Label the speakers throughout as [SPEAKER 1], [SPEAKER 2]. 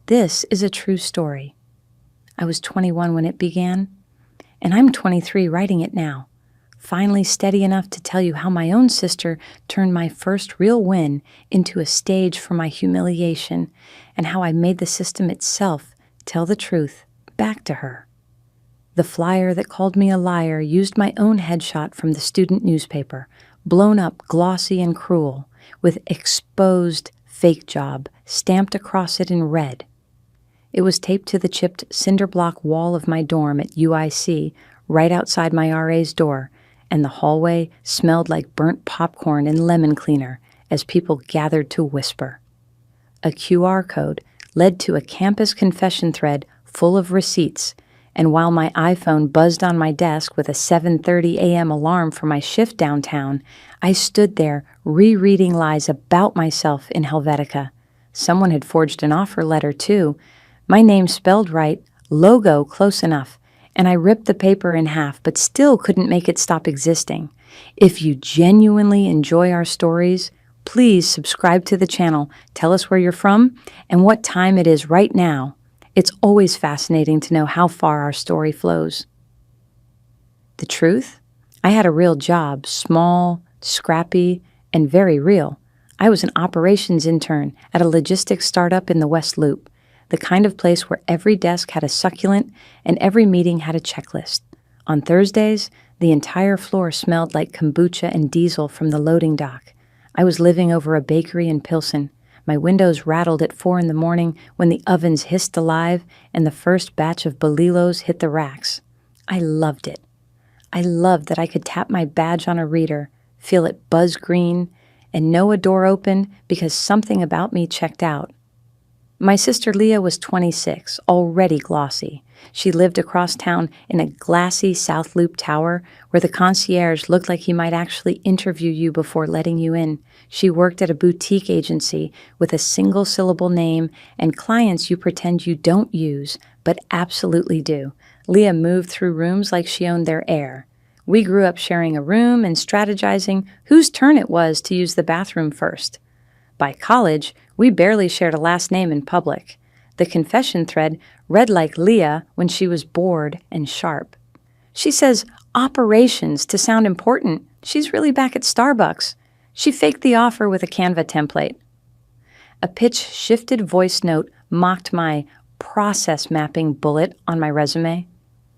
[SPEAKER 1] This is a true story. I was 21 when it began, and I'm 23 writing it now, finally steady enough to tell you how my own sister turned my first real win into a stage for my humiliation, and how I made the system itself tell the truth back to her. The flyer that called me a liar used my own headshot from the student newspaper, blown up glossy and cruel, with exposed fake job stamped across it in red. It was taped to the chipped cinder block wall of my dorm at UIC, right outside my RA's door, and the hallway smelled like burnt popcorn and lemon cleaner as people gathered to whisper. A QR code led to a campus confession thread full of receipts, and while my iPhone buzzed on my desk with a 7:30 a.m. alarm for my shift downtown, I stood there rereading lies about myself in Helvetica. Someone had forged an offer letter, too. My name spelled right, logo close enough, and I ripped the paper in half but still couldn't make it stop existing. If you genuinely enjoy our stories, please subscribe to the channel, tell us where you're from, and what time it is right now. It's always fascinating to know how far our story flows. The truth? I had a real job, small, scrappy, and very real. I was an operations intern at a logistics startup in the West Loop, the kind of place where every desk had a succulent and every meeting had a checklist. On Thursdays, the entire floor smelled like kombucha and diesel from the loading dock. I was living over a bakery in Pilsen. My windows rattled at 4 in the morning when the ovens hissed alive and the first batch of Bolilos hit the racks. I loved it. I loved that I could tap my badge on a reader, feel it buzz green, and know a door opened because something about me checked out. My sister Leah was 26, already glossy. She lived across town in a glassy South Loop tower where the concierge looked like he might actually interview you before letting you in. She worked at a boutique agency with a single-syllable name and clients you pretend you don't use, but absolutely do. Leah moved through rooms like she owned their air. We grew up sharing a room and strategizing whose turn it was to use the bathroom first. By college, we barely shared a last name in public. The confession thread read like Leah when she was bored and sharp. She says operations to sound important. She's really back at Starbucks. She faked the offer with a Canva template. A pitch-shifted voice note mocked my process mapping bullet on my resume,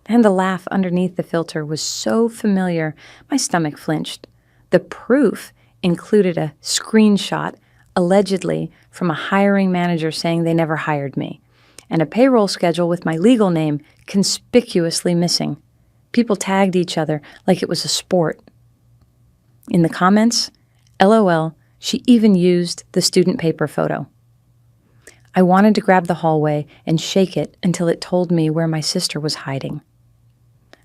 [SPEAKER 1] and the laugh underneath the filter was so familiar my stomach flinched. The proof included a screenshot allegedly from a hiring manager saying they never hired me, and a payroll schedule with my legal name conspicuously missing. People tagged each other like it was a sport. In the comments, LOL, she even used the student paper photo. I wanted to grab the hallway and shake it until it told me where my sister was hiding.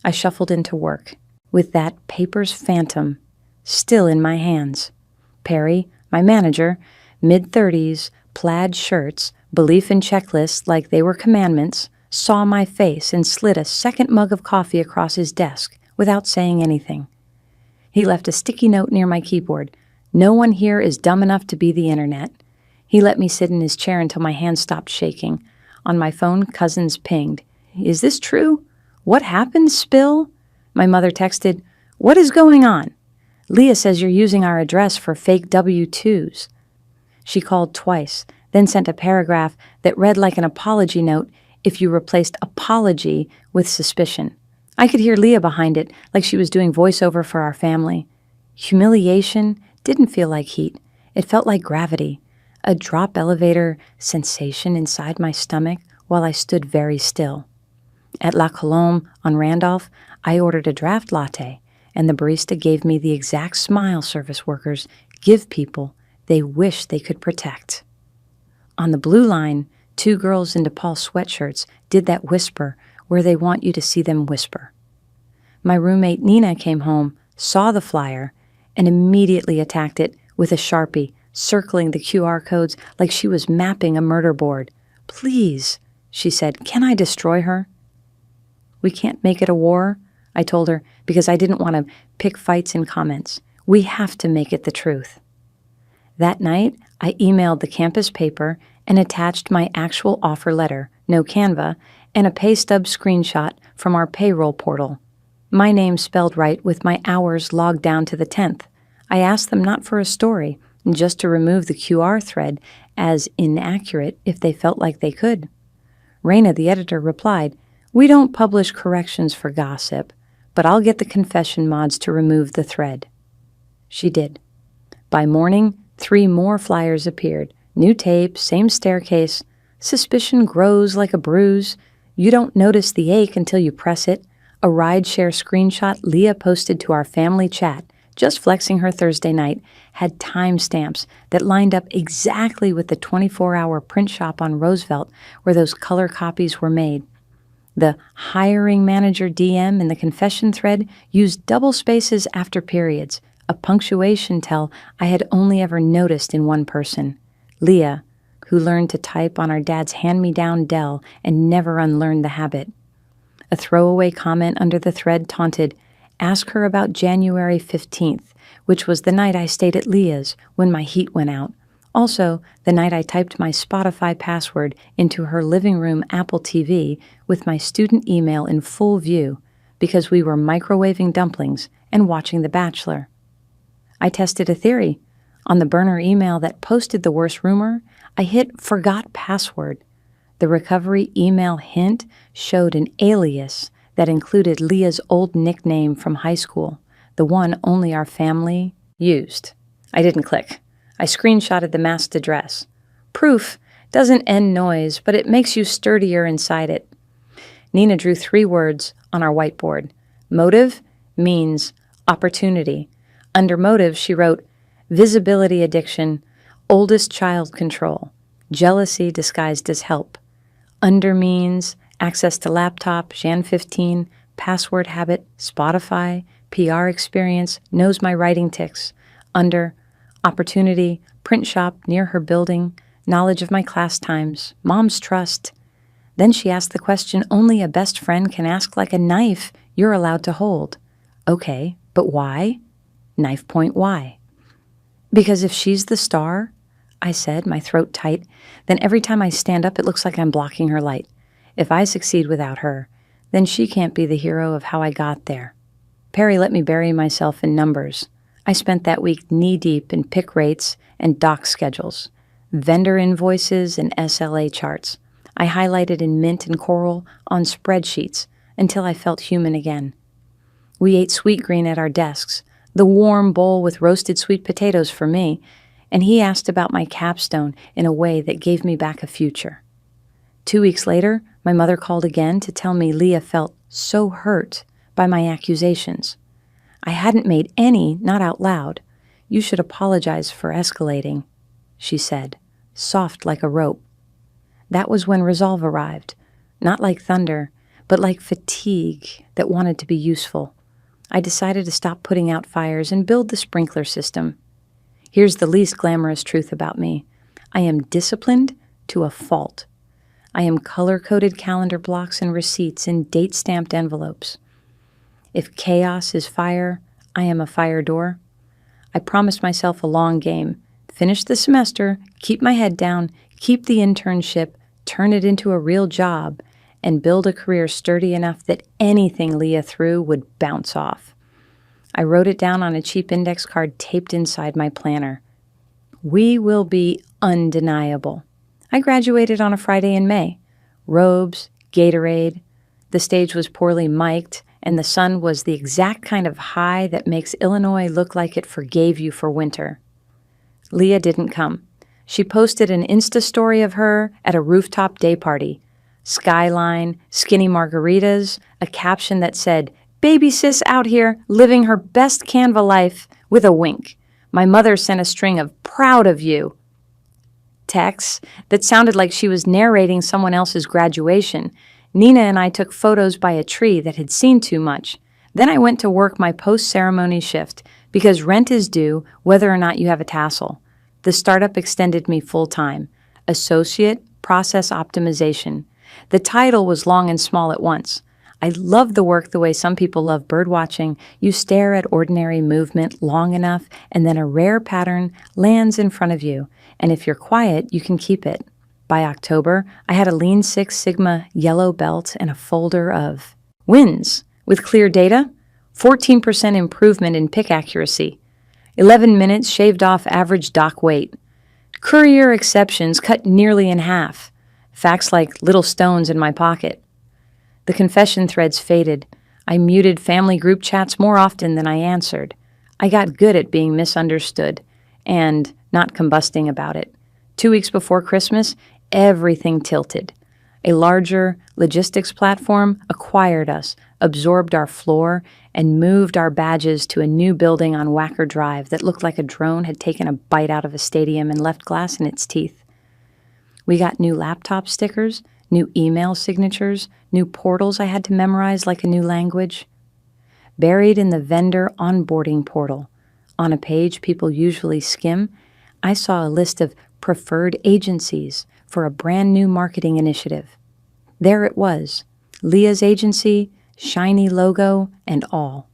[SPEAKER 1] I shuffled into work, with that paper's phantom still in my hands. Perry, my manager, mid-30s, plaid shirts, belief in checklists like they were commandments, saw my face and slid a second mug of coffee across his desk without saying anything. He left a sticky note near my keyboard. No one here is dumb enough to be the internet. He let me sit in his chair until my hands stopped shaking. On my phone, Cousins pinged. Is this true? What happened, Spill? My mother texted, what is going on? Leah says you're using our address for fake W-2s. She called twice, then sent a paragraph that read like an apology note if you replaced apology with suspicion. I could hear Leah behind it, like she was doing voiceover for our family. Humiliation didn't feel like heat. It felt like gravity, a drop elevator sensation inside my stomach while I stood very still. At La Colombe on Randolph, I ordered a draft latte, and the barista gave me the exact smile service workers give people they wish they could protect. On the Blue Line, 2 girls in DePaul sweatshirts did that whisper where they want you to see them whisper. My roommate Nina came home, saw the flyer, and immediately attacked it with a Sharpie, circling the QR codes like she was mapping a murder board. Please, she said, can I destroy her? We can't make it a war, I told her, because I didn't want to pick fights in comments. We have to make it the truth. That night, I emailed the campus paper and attached my actual offer letter, no Canva, and a pay stub screenshot from our payroll portal. My name spelled right with my hours logged down to the 10th. I asked them not for a story, just to remove the QR thread as inaccurate if they felt like they could. Raina, the editor, replied, "We don't publish corrections for gossip, but I'll get the confession mods to remove the thread." She did. By morning, 3 more flyers appeared. New tape, same staircase. Suspicion grows like a bruise. You don't notice the ache until you press it. A rideshare screenshot Leah posted to our family chat, just flexing her Thursday night, had timestamps that lined up exactly with the 24-hour print shop on Roosevelt where those color copies were made. The hiring manager DM in the confession thread used double spaces after periods, a punctuation tell I had only ever noticed in one person, Leah, who learned to type on our dad's hand-me-down Dell and never unlearned the habit. A throwaway comment under the thread taunted, "Ask her about January 15th, which was the night I stayed at Leah's when my heat went out. Also, the night I typed my Spotify password into her living room Apple TV with my student email in full view because we were microwaving dumplings and watching The Bachelor." I tested a theory. On the burner email that posted the worst rumor, I hit Forgot Password. The recovery email hint showed an alias that included Leah's old nickname from high school, the one only our family used. I didn't click. I screenshotted the masked address. Proof doesn't end noise, but it makes you sturdier inside it. Nina drew 3 words on our whiteboard. Motive means opportunity. Under motive, she wrote, visibility addiction, oldest child control, jealousy disguised as help. Under means access to laptop, Jan 15, password habit, Spotify, PR experience, knows my writing tics. Under opportunity, print shop near her building, knowledge of my class times, mom's trust. Then she asked the question only a best friend can ask, like a knife you're allowed to hold. Okay, but why? Knife point why? Because if she's the star, I said, my throat tight, then every time I stand up it looks like I'm blocking her light. If I succeed without her, then she can't be the hero of how I got there. Perry let me bury myself in numbers. I spent that week knee-deep in pick rates and doc schedules, vendor invoices and SLA charts. I highlighted in Mint and Coral on spreadsheets until I felt human again. We ate sweet green at our desks, the warm bowl with roasted sweet potatoes for me, and he asked about my capstone in a way that gave me back a future. 2 weeks later, my mother called again to tell me Leah felt so hurt by my accusations. I hadn't made any, not out loud. You should apologize for escalating, she said, soft like a rope. That was when resolve arrived, not like thunder, but like fatigue that wanted to be useful. I decided to stop putting out fires and build the sprinkler system. Here's the least glamorous truth about me. I am disciplined to a fault. I am color-coded calendar blocks and receipts in date-stamped envelopes. If chaos is fire, I am a fire door. I promised myself a long game. Finish the semester, keep my head down, keep the internship, turn it into a real job, and build a career sturdy enough that anything Leah threw would bounce off. I wrote it down on a cheap index card taped inside my planner. We will be undeniable. I graduated on a Friday in May. Robes, Gatorade. The stage was poorly mic'd, and the sun was the exact kind of high that makes Illinois look like it forgave you for winter. Leah didn't come. She posted an Insta story of her at a rooftop day party. Skyline, skinny margaritas, a caption that said, "Baby sis out here living her best Canva life," with a wink. My mother sent a string of "proud of you" texts that sounded like she was narrating someone else's graduation. Nina and I took photos by a tree that had seen too much. Then I went to work my post-ceremony shift because rent is due whether or not you have a tassel. The startup extended me full-time. Associate Process Optimization. The title was long and small at once. I love the work the way some people love birdwatching. You stare at ordinary movement long enough, and then a rare pattern lands in front of you. And if you're quiet, you can keep it. By October, I had a Lean Six Sigma yellow belt and a folder of wins with clear data, 14% improvement in pick accuracy, 11 minutes shaved off average dock weight, courier exceptions cut nearly in half, facts like little stones in my pocket. The confession threads faded. I muted family group chats more often than I answered. I got good at being misunderstood and not combusting about it. 2 weeks before Christmas, everything tilted. A larger logistics platform acquired us, absorbed our floor, and moved our badges to a new building on Wacker Drive that looked like a drone had taken a bite out of a stadium and left glass in its teeth. We got new laptop stickers, new email signatures, new portals I had to memorize like a new language. Buried in the vendor onboarding portal, on a page people usually skim, I saw a list of preferred agencies for a brand new marketing initiative. There it was, Leah's agency, shiny logo, and all.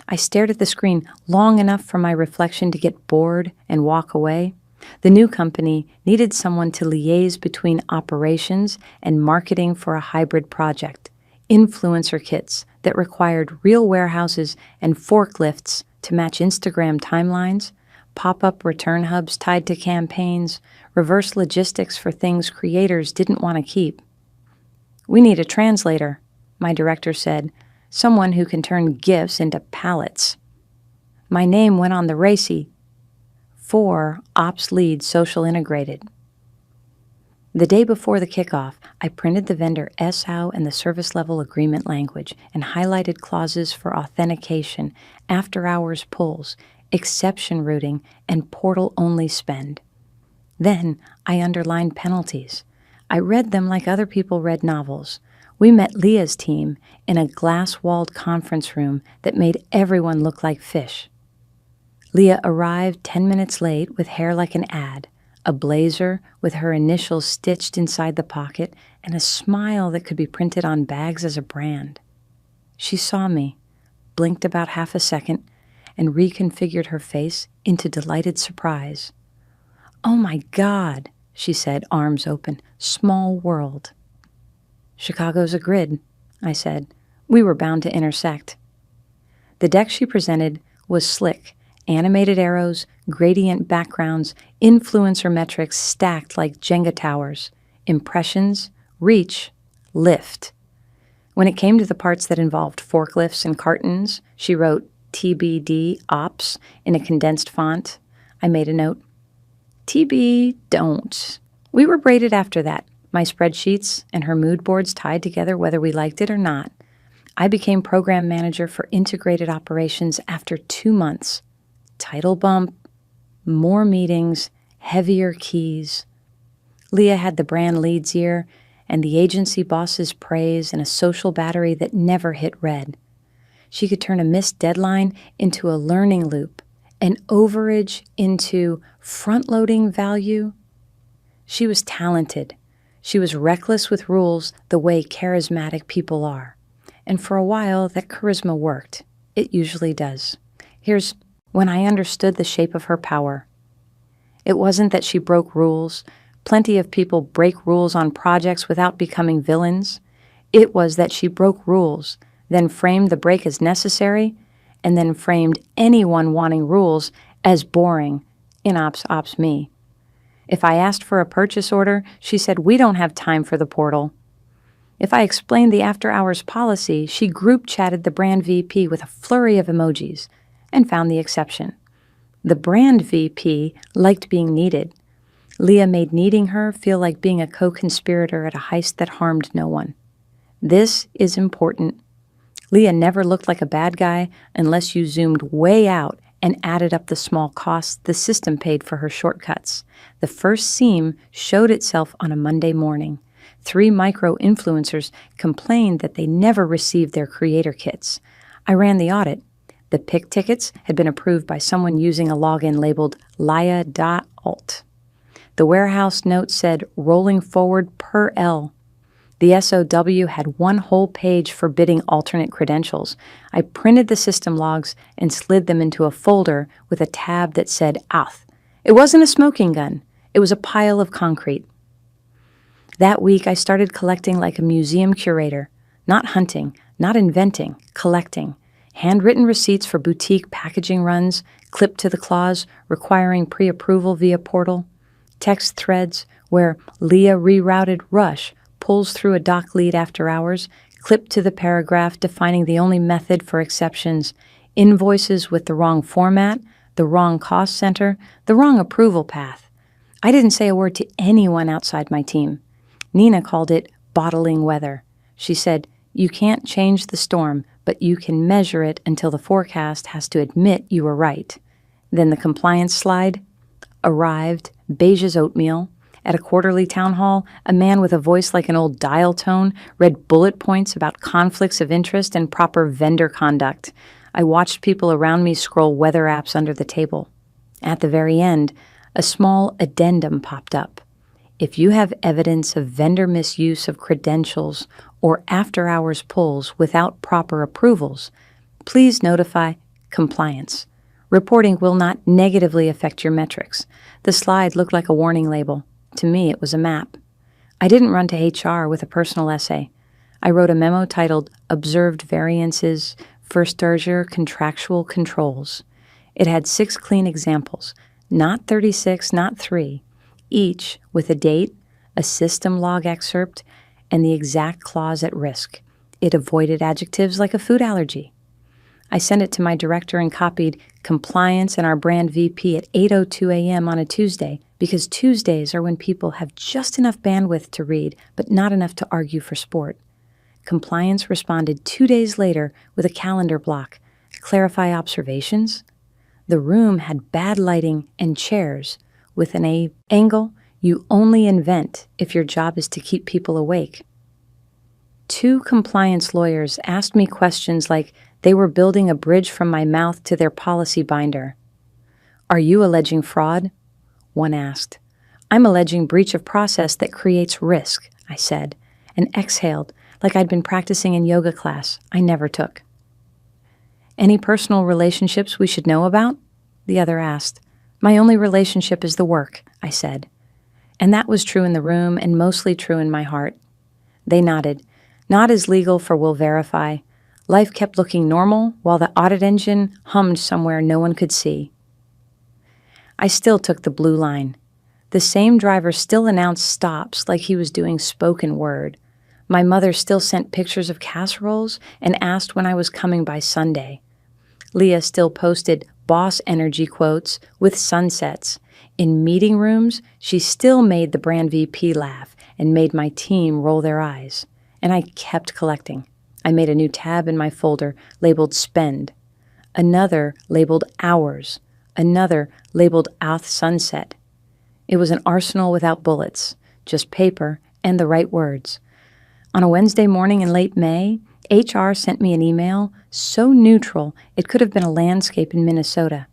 [SPEAKER 1] I stared at the screen long enough for my reflection to get bored and walk away. The new company needed someone to liaise between operations and marketing for a hybrid project, influencer kits that required real warehouses and forklifts to match Instagram timelines, pop-up return hubs tied to campaigns, reverse logistics for things creators didn't want to keep. "We need a translator," my director said, "someone who can turn GIFs into pallets." My name went on the RACI for Ops Lead Social Integrated. The day before the kickoff, I printed the vendor SOW and the service level agreement language and highlighted clauses for authentication, after-hours pulls, exception routing, and portal-only spend. Then I underlined penalties. I read them like other people read novels. We met Leah's team in a glass-walled conference room that made everyone look like fish. Leah arrived 10 minutes late with hair like an ad, a blazer with her initials stitched inside the pocket, and a smile that could be printed on bags as a brand. She saw me, blinked about half a second, and reconfigured her face into delighted surprise. "Oh my God," she said, arms open. "Small world." "Chicago's a grid," I said. "We were bound to intersect." The deck she presented was slick. Animated arrows, gradient backgrounds, influencer metrics stacked like Jenga towers, impressions, reach, lift. When it came to the parts that involved forklifts and cartons, she wrote TBD Ops in a condensed font. I made a note. TB don't. We were braided after that, my spreadsheets and her mood boards tied together whether we liked it or not. I became program manager for integrated operations after 2 months. Title bump, more meetings, heavier keys. Leah had the brand lead's ear and the agency boss's praise and a social battery that never hit red. She could turn a missed deadline into a learning loop, an overage into front-loading value. She was talented. She was reckless with rules the way charismatic people are. And for a while, that charisma worked. It usually does. Here's when I understood the shape of her power. It wasn't that she broke rules. Plenty of people break rules on projects without becoming villains. It was that she broke rules, then framed the break as necessary, and then framed anyone wanting rules as boring. In ops me. If I asked for a purchase order, she said, "We don't have time for the portal." If I explained the after-hours policy, she group-chatted the brand VP with a flurry of emojis and found the exception. The brand VP liked being needed. Leah made needing her feel like being a co-conspirator at a heist that harmed no one. This is important. Leah never looked like a bad guy unless you zoomed way out and added up the small costs the system paid for her shortcuts. The first seam showed itself on a Monday morning. 3 micro-influencers complained that they never received their creator kits. I ran the audit. The pick tickets had been approved by someone using a login labeled Laya.alt. The warehouse note said rolling forward per L. The SOW had 1 whole page forbidding alternate credentials. I printed the system logs and slid them into a folder with a tab that said Auth. It wasn't a smoking gun. It was a pile of concrete. That week, I started collecting like a museum curator, not hunting, not inventing, collecting. Handwritten receipts for boutique packaging runs, clipped to the clause, requiring pre-approval via portal. Text threads where Leah rerouted Rush pulls through a doc lead after hours, clipped to the paragraph defining the only method for exceptions. Invoices with the wrong format, the wrong cost center, the wrong approval path. I didn't say a word to anyone outside my team. Nina called it bottling weather. She said, "You can't change the storm, but you can measure it until the forecast has to admit you were right." Then the compliance slide arrived, beige as oatmeal. At a quarterly town hall, a man with a voice like an old dial tone read bullet points about conflicts of interest and proper vendor conduct. I watched people around me scroll weather apps under the table. At the very end, a small addendum popped up. If you have evidence of vendor misuse of credentials or after-hours pulls without proper approvals, please notify compliance. Reporting will not negatively affect your metrics. The slide looked like a warning label. To me, it was a map. I didn't run to HR with a personal essay. I wrote a memo titled Observed Variances for Sturgeon Contractual Controls. It had 6 clean examples, not 36, not 3, each with a date, a system log excerpt, and the exact clause at risk. It avoided adjectives like a food allergy. I sent it to my director and copied compliance and our brand VP at 8:02 a.m. on a Tuesday, because Tuesdays are when people have just enough bandwidth to read, but not enough to argue for sport. Compliance responded 2 days later with a calendar block. Clarify observations? The room had bad lighting and chairs with an angle you only invent if your job is to keep people awake. 2 compliance lawyers asked me questions like they were building a bridge from my mouth to their policy binder. "Are you alleging fraud?" one asked. "I'm alleging breach of process that creates risk," I said, and exhaled like I'd been practicing in yoga class I never took. "Any personal relationships we should know about?" the other asked. "My only relationship is the work," I said. And that was true in the room and mostly true in my heart. They nodded. Not as legal for will verify. Life kept looking normal while the audit engine hummed somewhere no one could see. I still took the blue line. The same driver still announced stops like he was doing spoken word. My mother still sent pictures of casseroles and asked when I was coming by Sunday. Leah still posted boss energy quotes with sunsets. In meeting rooms, she still made the brand VP laugh and made my team roll their eyes. And I kept collecting. I made a new tab in my folder labeled Spend, another labeled Hours, another labeled Auth Sunset. It was an arsenal without bullets, just paper and the right words. On a Wednesday morning in late May, HR sent me an email so neutral it could have been a landscape in Minnesota.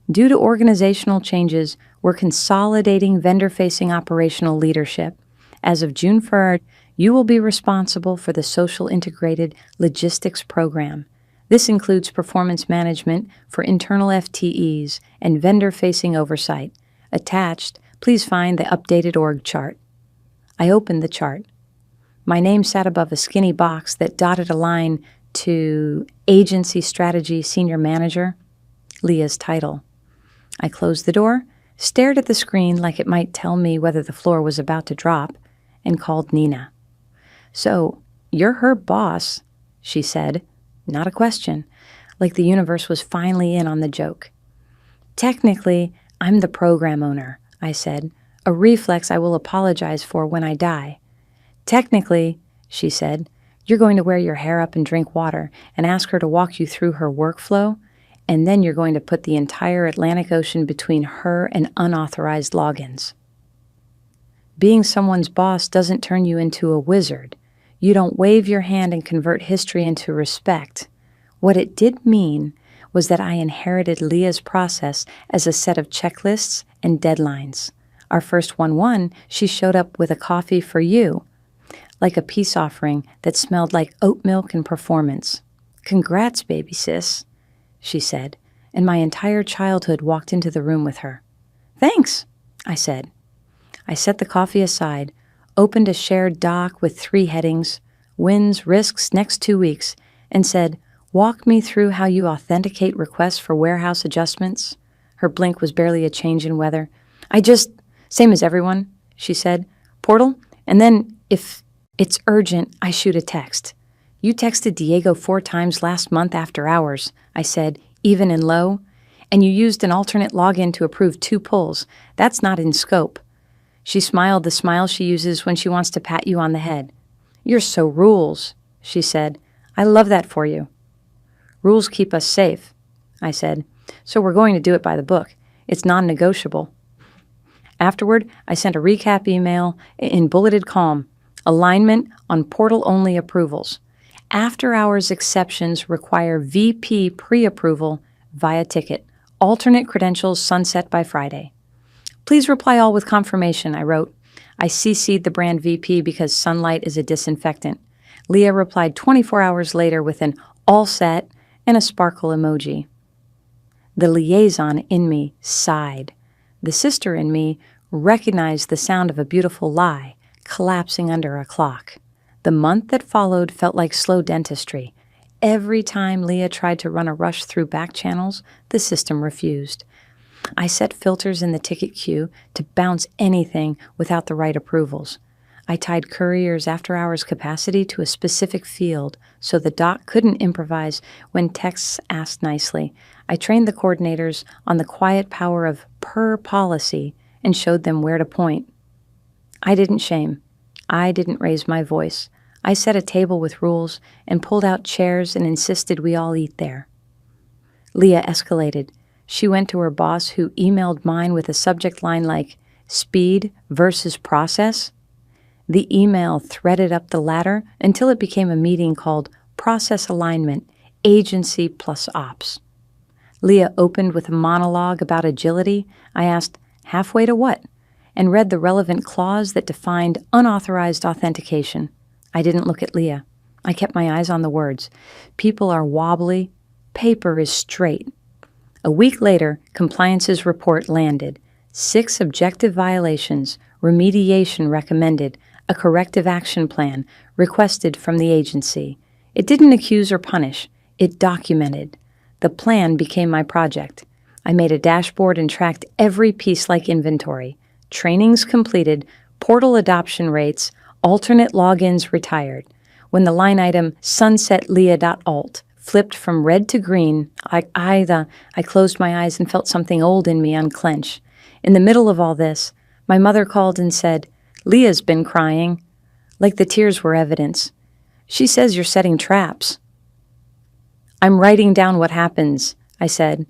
[SPEAKER 1] Due to organizational changes, we're consolidating vendor-facing operational leadership. As of June 1st, you will be responsible for the Social Integrated Logistics Program. This includes performance management for internal FTEs and vendor-facing oversight. Attached, please find the updated org chart. I opened the chart. My name sat above a skinny box that dotted a line to Agency Strategy Senior Manager, Leah's title. I closed the door, stared at the screen like it might tell me whether the floor was about to drop, and called Nina. "So, you're her boss," she said. Not a question, like the universe was finally in on the joke. "Technically, I'm the program owner," I said, a reflex I will apologize for when I die. "Technically," she said, "you're going to wear your hair up and drink water and ask her to walk you through her workflow, and then you're going to put the entire Atlantic Ocean between her and unauthorized logins." Being someone's boss doesn't turn you into a wizard. You don't wave your hand and convert history into respect. What it did mean was that I inherited Leah's process as a set of checklists and deadlines. Our first 1-1, she showed up with a coffee for you, like a peace offering that smelled like oat milk and performance. "Congrats, baby sis," she said, and my entire childhood walked into the room with her. "Thanks," I said. I set the coffee aside, opened a shared doc with 3 headings, wins, risks, next 2 weeks, and said, "Walk me through how you authenticate requests for warehouse adjustments." Her blink was barely a change in weather. Same as everyone, she said. "Portal, and then if it's urgent, I shoot a text." "You texted Diego 4 times last month after hours," I said, even in low. "And you used an alternate login to approve 2 pulls. That's not in scope." She smiled the smile she uses when she wants to pat you on the head. "You're so rules," she said. "I love that for you." "Rules keep us safe," I said. "So we're going to do it by the book. It's non-negotiable." Afterward, I sent a recap email in bulleted calm. Alignment on portal-only approvals. After-hours exceptions require VP pre-approval via ticket. Alternate credentials sunset by Friday. "Please reply all with confirmation," I wrote. I CC'd the brand VP because sunlight is a disinfectant. Leah replied 24 hours later with an all set and a sparkle emoji. The liaison in me sighed. The sister in me recognized the sound of a beautiful lie collapsing under a clock. The month that followed felt like slow dentistry. Every time Leah tried to run a rush through back channels, the system refused. I set filters in the ticket queue to bounce anything without the right approvals. I tied couriers' after-hours capacity to a specific field so the doc couldn't improvise when texts asked nicely. I trained the coordinators on the quiet power of per policy and showed them where to point. I didn't shame. I didn't raise my voice. I set a table with rules and pulled out chairs and insisted we all eat there. Leah escalated. She went to her boss, who emailed mine with a subject line like, "Speed versus process." The email threaded up the ladder until it became a meeting called Process Alignment, Agency plus Ops. Leah opened with a monologue about agility. I asked, "Halfway to what?" and read the relevant clause that defined unauthorized authentication. I didn't look at Leah. I kept my eyes on the words. People are wobbly. Paper is straight. A week later, compliance's report landed. 6 objective violations, remediation recommended, a corrective action plan requested from the agency. It didn't accuse or punish. It documented. The plan became my project. I made a dashboard and tracked every piece like inventory. Trainings completed, portal adoption rates, alternate logins retired. When the line item sunsetleah.alt flipped from red to green, I closed my eyes and felt something old in me unclench. In the middle of all this, my mother called and said, "Leah's been crying," like the tears were evidence. "She says you're setting traps." "I'm writing down what happens," I said.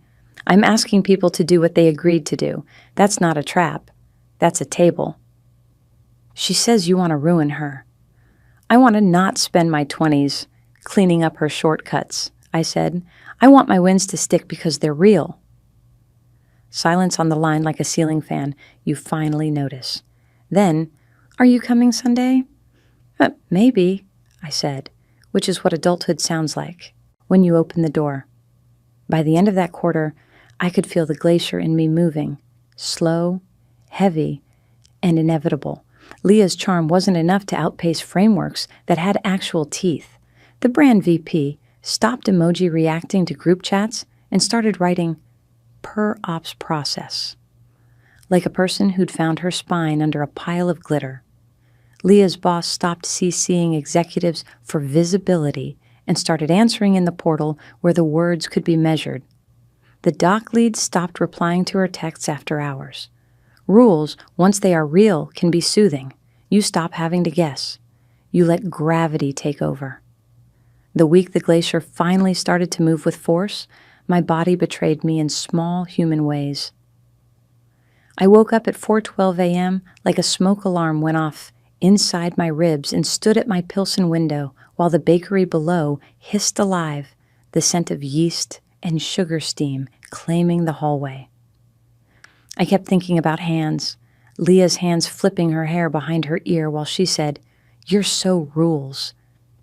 [SPEAKER 1] "I'm asking people to do what they agreed to do. That's not a trap. That's a table." "She says you want to ruin her." "I want to not spend my 20s cleaning up her shortcuts," I said. "I want my wins to stick because they're real." Silence on the line like a ceiling fan. You finally notice. Then, "Are you coming Sunday?" Maybe," I said, which is what adulthood sounds like, when you open the door. By the end of that quarter, I could feel the glacier in me moving, slow, heavy, and inevitable. Leah's charm wasn't enough to outpace frameworks that had actual teeth. The brand VP stopped emoji reacting to group chats and started writing per ops process, like a person who'd found her spine under a pile of glitter. Leah's boss stopped CCing executives for visibility and started answering in the portal where the words could be measured. The doc lead stopped replying to her texts after hours. Rules, once they are real, can be soothing. You stop having to guess. You let gravity take over. The week the glacier finally started to move with force, my body betrayed me in small human ways. I woke up at 4:12 a.m. like a smoke alarm went off inside my ribs and stood at my Pilsen window while the bakery below hissed alive, the scent of yeast and sugar steam claiming the hallway. I kept thinking about hands, Leah's hands flipping her hair behind her ear while she said, "You're so rules."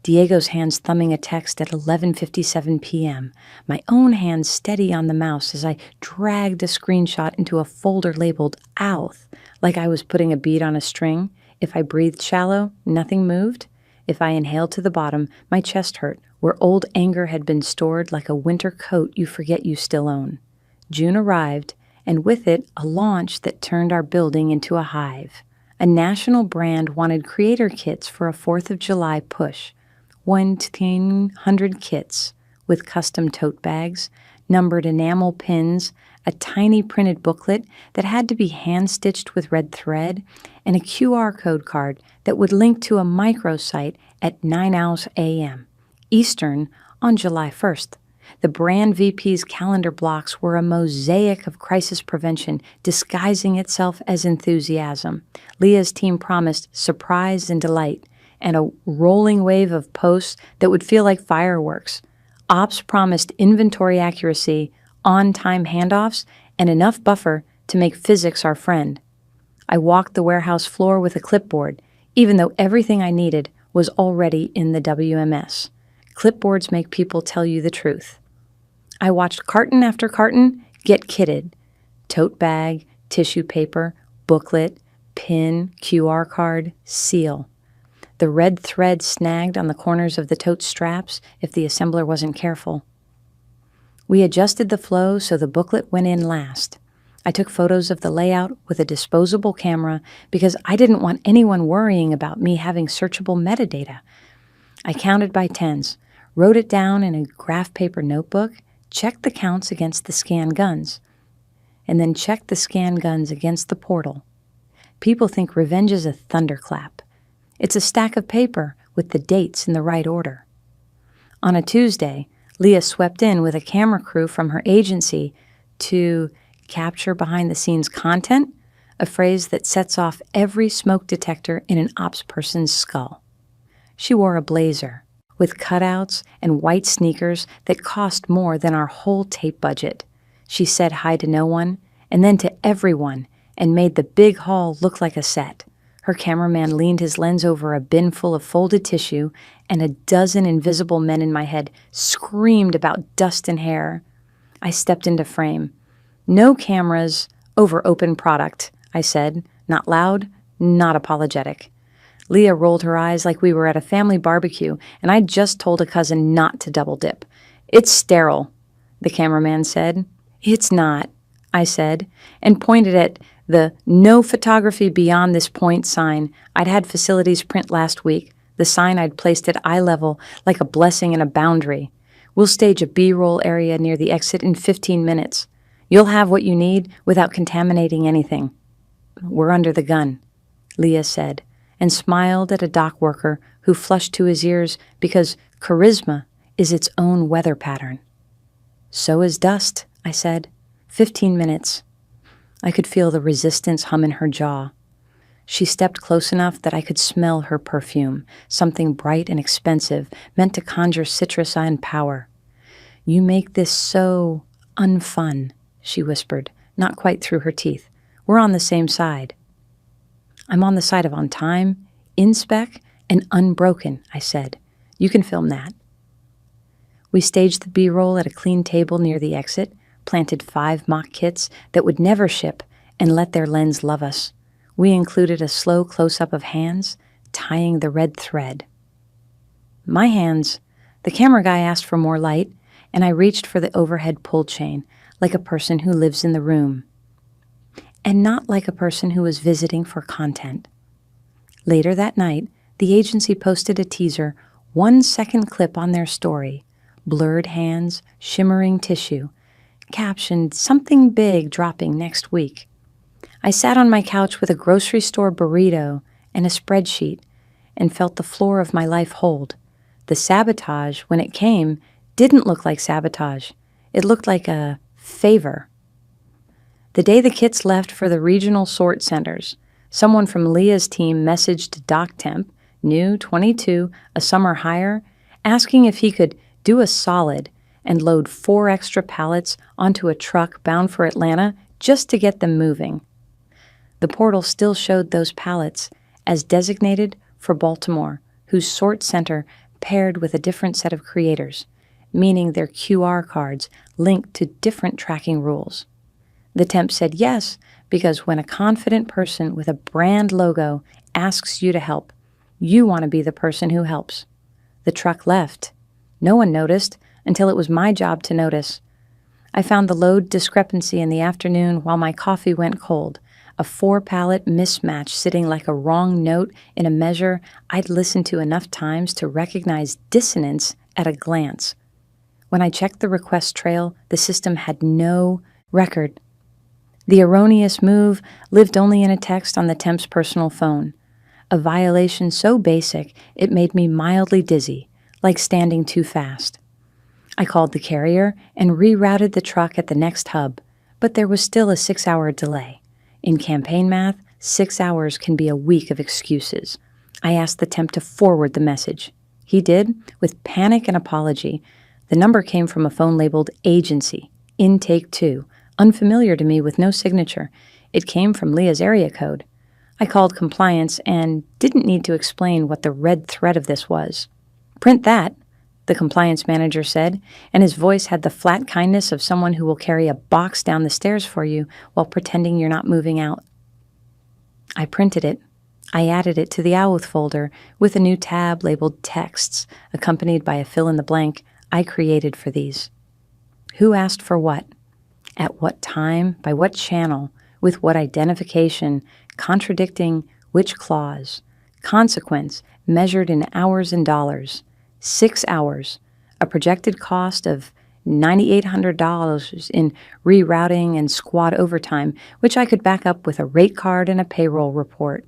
[SPEAKER 1] Diego's hands thumbing a text at 11:57 p.m., my own hands steady on the mouse as I dragged a screenshot into a folder labeled "Outh," like I was putting a bead on a string. If I breathed shallow, nothing moved. If I inhaled to the bottom, my chest hurt, where old anger had been stored like a winter coat you forget you still own. June arrived, and with it a launch that turned our building into a hive. A national brand wanted creator kits for a 4th of July push. 1,500 kits with custom tote bags, numbered enamel pins, a tiny printed booklet that had to be hand-stitched with red thread, and a QR code card that would link to a microsite at 9 a.m. Eastern on July 1st. The brand VP's calendar blocks were a mosaic of crisis prevention disguising itself as enthusiasm. Leah's team promised surprise and delight, and a rolling wave of posts that would feel like fireworks. Ops promised inventory accuracy, on-time handoffs, and enough buffer to make physics our friend. I walked the warehouse floor with a clipboard, even though everything I needed was already in the WMS. Clipboards make people tell you the truth. I watched carton after carton get kitted. Tote bag, tissue paper, booklet, pin, QR card, seal. The red thread snagged on the corners of the tote straps if the assembler wasn't careful. We adjusted the flow so the booklet went in last. I took photos of the layout with a disposable camera because I didn't want anyone worrying about me having searchable metadata. I counted by tens, wrote it down in a graph paper notebook, checked the counts against the scan guns, and then checked the scan guns against the portal. People think revenge is a thunderclap. It's a stack of paper with the dates in the right order. On a Tuesday, Leah swept in with a camera crew from her agency to capture behind-the-scenes content, a phrase that sets off every smoke detector in an ops person's skull. She wore a blazer with cutouts and white sneakers that cost more than our whole tape budget. She said hi to no one, and then to everyone, and made the big hall look like a set. Her cameraman leaned his lens over a bin full of folded tissue, and a dozen invisible men in my head screamed about dust and hair. I stepped into frame. "No cameras over open product," I said, not loud, not apologetic. Leah rolled her eyes like we were at a family barbecue, and I'd just told a cousin not to double dip. "It's sterile," the cameraman said. "It's not," I said, and pointed at the "No photography beyond this point" sign I'd had facilities print last week, the sign I'd placed at eye level like a blessing and a boundary. "We'll stage a B-roll area near the exit in 15 minutes. You'll have what you need without contaminating anything." "We're under the gun," Leah said, and smiled at a dock worker who flushed to his ears because charisma is its own weather pattern. "So is dust," I said. 15 minutes. I could feel the resistance hum in her jaw. She stepped close enough that I could smell her perfume, something bright and expensive, meant to conjure citrus and power. "You make this so unfun," she whispered, not quite through her teeth. "We're on the same side." "I'm on the side of on time, in spec, and unbroken," I said. "You can film that." We staged the B-roll at a clean table near the exit, planted 5 mock kits that would never ship, and let their lens love us. We included a slow close-up of hands, tying the red thread. My hands. The camera guy asked for more light, and I reached for the overhead pull chain, like a person who lives in the room. And not like a person who was visiting for content. Later that night, the agency posted a teaser, 1-second clip on their story, blurred hands, shimmering tissue, captioned "Something big dropping next week." I sat on my couch with a grocery store burrito and a spreadsheet and felt the floor of my life hold. The sabotage, when it came, didn't look like sabotage. It looked like a favor. The day the kits left for the regional sort centers, someone from Leah's team messaged Doc Temp, new 22, a summer hire, asking if he could do a solid and load 4 extra pallets onto a truck bound for Atlanta just to get them moving. The portal still showed those pallets as designated for Baltimore, whose sort center paired with a different set of creators, meaning their QR cards linked to different tracking rules. The temp said yes, because when a confident person with a brand logo asks you to help. You want to be the person who helps. The truck left. No one noticed until it was my job to notice. I found the load discrepancy in the afternoon while my coffee went cold, a 4-pallet mismatch sitting like a wrong note in a measure I'd listened to enough times to recognize dissonance at a glance. When I checked the request trail, the system had no record. The erroneous move lived only in a text on the temp's personal phone, a violation so basic it made me mildly dizzy, like standing too fast. I called the carrier and rerouted the truck at the next hub, but there was still a 6-hour delay. In campaign math, 6 hours can be a week of excuses. I asked the temp to forward the message. He did, with panic and apology. The number came from a phone labeled Agency, Intake 2, unfamiliar to me with no signature. It came from Leah's area code. I called compliance and didn't need to explain what the red thread of this was. "Print that," the compliance manager said, and his voice had the flat kindness of someone who will carry a box down the stairs for you while pretending you're not moving out. I printed it. I added it to the OWL folder with a new tab labeled Texts, accompanied by a fill-in-the-blank I created for these. Who asked for what? At what time? By what channel? With what identification? Contradicting which clause? Consequence, measured in hours and dollars. 6 hours. A projected cost of $9,800 in rerouting and squad overtime, which I could back up with a rate card and a payroll report.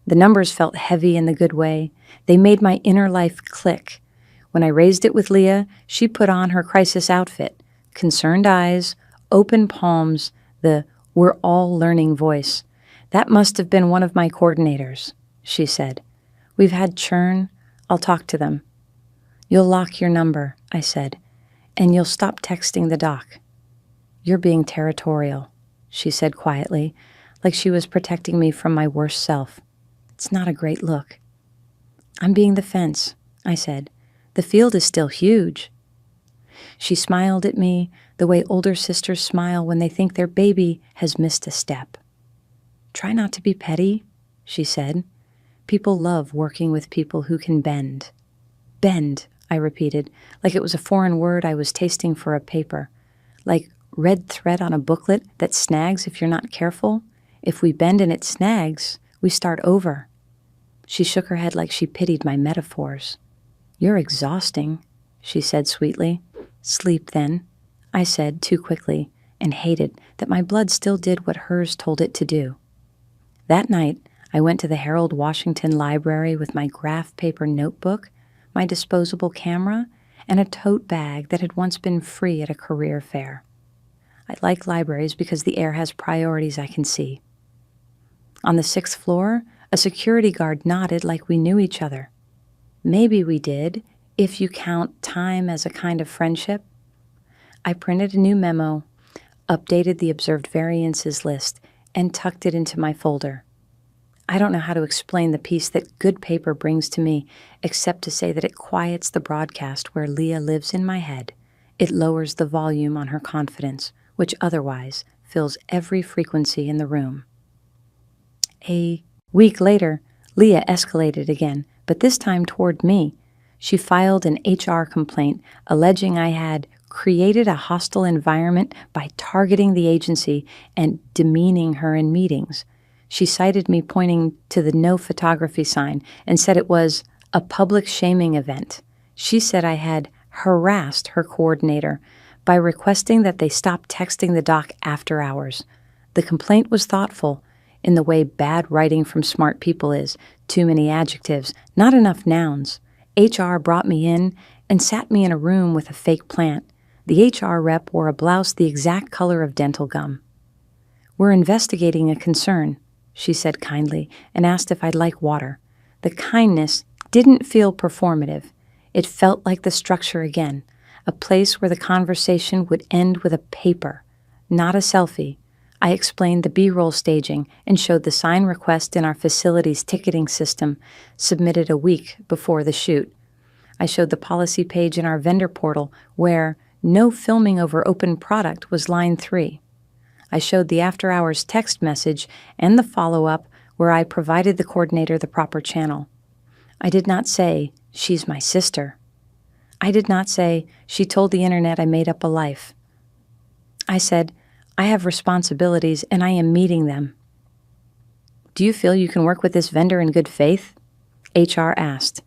[SPEAKER 1] The numbers felt heavy in the good way. They made my inner life click. When I raised it with Leah, she put on her crisis outfit, concerned eyes, open palms, the "we're all learning" voice. "That must have been one of my coordinators," she said. "We've had churn. I'll talk to them." "You'll lock your number," I said, "and you'll stop texting the doc." "You're being territorial," she said quietly, like she was protecting me from my worst self. "It's not a great look." "I'm being the fence," I said. "The field is still huge." She smiled at me the way older sisters smile when they think their baby has missed a step. "Try not to be petty," she said. "People love working with people who can bend." "Bend," I repeated, like it was a foreign word I was tasting for a paper. Like red thread on a booklet that snags if you're not careful. If we bend and it snags, we start over. She shook her head like she pitied my metaphors. "You're exhausting," she said sweetly. "Sleep, then," I said too quickly, and hated that my blood still did what hers told it to do. That night, I went to the Harold Washington Library with my graph paper notebook, my disposable camera, and a tote bag that had once been free at a career fair. I like libraries because the air has priorities I can see. On the 6th floor, a security guard nodded like we knew each other. Maybe we did, if you count time as a kind of friendship. I printed a new memo, updated the observed variances list, and tucked it into my folder. I don't know how to explain the peace that good paper brings to me, except to say that it quiets the broadcast where Leah lives in my head. It lowers the volume on her confidence, which otherwise fills every frequency in the room. A week later, Leah escalated again, but this time toward me. She filed an HR complaint alleging I had created a hostile environment by targeting the agency and demeaning her in meetings. She cited me pointing to the no photography sign and said it was a public shaming event. She said I had harassed her coordinator by requesting that they stop texting the doc after hours. The complaint was thoughtful, in the way bad writing from smart people is, too many adjectives, not enough nouns. HR brought me in and sat me in a room with a fake plant. The HR rep wore a blouse the exact color of dental gum. "We're investigating a concern," she said kindly, and asked if I'd like water. The kindness didn't feel performative. It felt like the structure again, a place where the conversation would end with a paper, not a selfie. I explained the B-roll staging and showed the sign request in our facility's ticketing system, submitted a week before the shoot. I showed the policy page in our vendor portal where no filming over open product was line 3. I showed the after-hours text message and the follow-up where I provided the coordinator the proper channel. I did not say, "She's my sister." I did not say, "She told the internet I made up a life." I said, "I have responsibilities and I am meeting them." "Do you feel you can work with this vendor in good faith?" HR asked,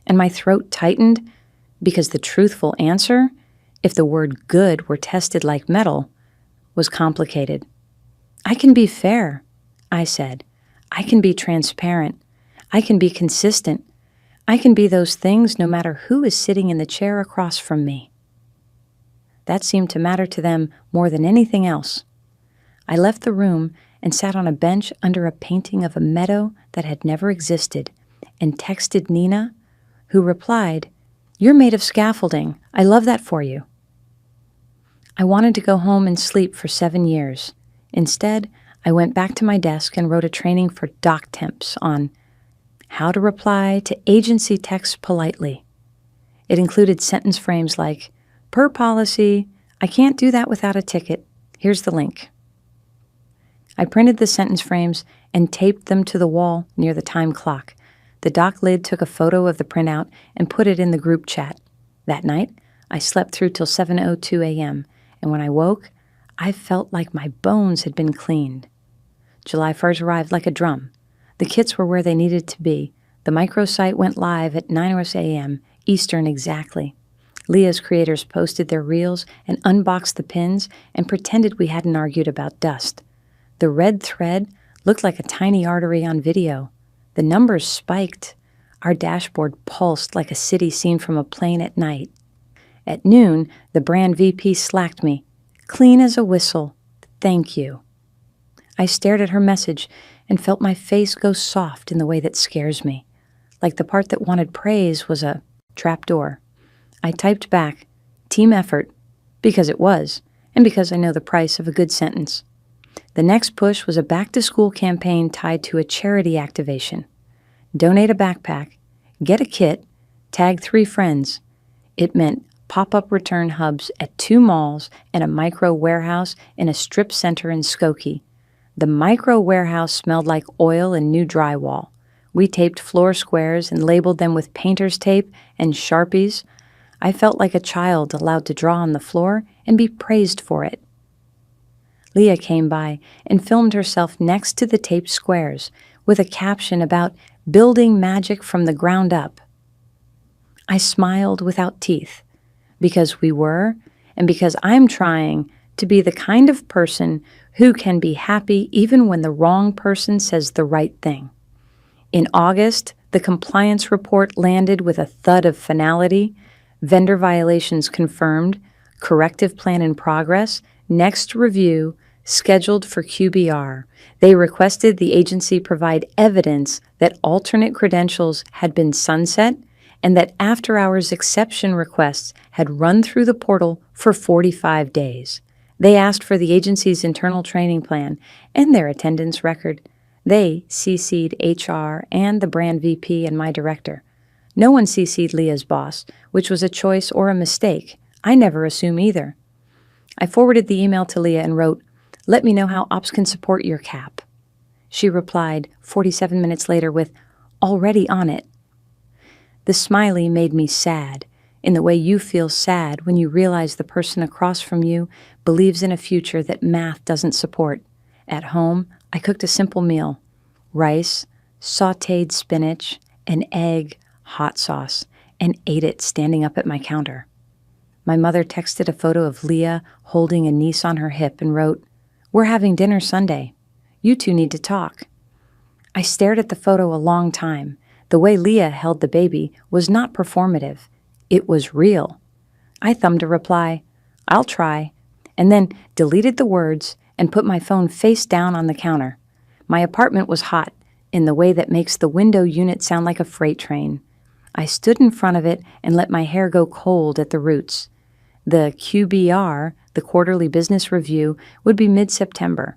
[SPEAKER 1] and my throat tightened because the truthful answer, if the word good were tested like metal, was complicated. "I can be fair," I said. "I can be transparent. I can be consistent. I can be those things no matter who is sitting in the chair across from me." That seemed to matter to them more than anything else. I left the room and sat on a bench under a painting of a meadow that had never existed and texted Nina, who replied, "You're made of scaffolding. I love that for you." I wanted to go home and sleep for 7 years. Instead, I went back to my desk and wrote a training for doc temps on how to reply to agency texts politely. It included sentence frames like, "Per policy, I can't do that without a ticket. Here's the link." I printed the sentence frames and taped them to the wall near the time clock. The doc lid took a photo of the printout and put it in the group chat. That night, I slept through till 7:02 a.m., and when I woke, I felt like my bones had been cleaned. July 1st arrived like a drum. The kits were where they needed to be. The microsite went live at 9 a.m. Eastern exactly. Leah's creators posted their reels and unboxed the pins and pretended we hadn't argued about dust. The red thread looked like a tiny artery on video. The numbers spiked. Our dashboard pulsed like a city seen from a plane at night. At noon, the brand VP slacked me. "Clean as a whistle. Thank you." I stared at her message and felt my face go soft in the way that scares me, like the part that wanted praise was a trapdoor. I typed back, "Team effort," because it was, and because I know the price of a good sentence. The next push was a back-to-school campaign tied to a charity activation. Donate a backpack, get a kit, tag 3 friends. It meant pop-up return hubs at 2 malls and a micro warehouse in a strip center in Skokie. The micro warehouse smelled like oil and new drywall. We taped floor squares and labeled them with painter's tape and Sharpies. I felt like a child allowed to draw on the floor and be praised for it. Leah came by and filmed herself next to the taped squares with a caption about building magic from the ground up. I smiled without teeth because we were, and because I'm trying to be the kind of person who can be happy even when the wrong person says the right thing. In August, the compliance report landed with a thud of finality, vendor violations confirmed, corrective plan in progress, next review, scheduled for QBR. They requested the agency provide evidence that alternate credentials had been sunset and that after-hours exception requests had run through the portal for 45 days. They asked for the agency's internal training plan and their attendance record. They CC'd HR and the brand VP and my director. No one CC'd Leah's boss, which was a choice or a mistake. I never assume either. I forwarded the email to Leah and wrote, "Let me know how ops can support your cap." She replied 47 minutes later with, "Already on it." The smiley made me sad, in the way you feel sad when you realize the person across from you believes in a future that math doesn't support. At home, I cooked a simple meal: rice, sautéed spinach, an egg, hot sauce, and ate it standing up at my counter. My mother texted a photo of Leah holding a niece on her hip and wrote, "We're having dinner Sunday. You two need to talk." I stared at the photo a long time. The way Leah held the baby was not performative. It was real. I thumbed a reply, "I'll try," and then deleted the words and put my phone face down on the counter. My apartment was hot, in the way that makes the window unit sound like a freight train. I stood in front of it and let my hair go cold at the roots. The QBR, the Quarterly Business Review, would be mid-September.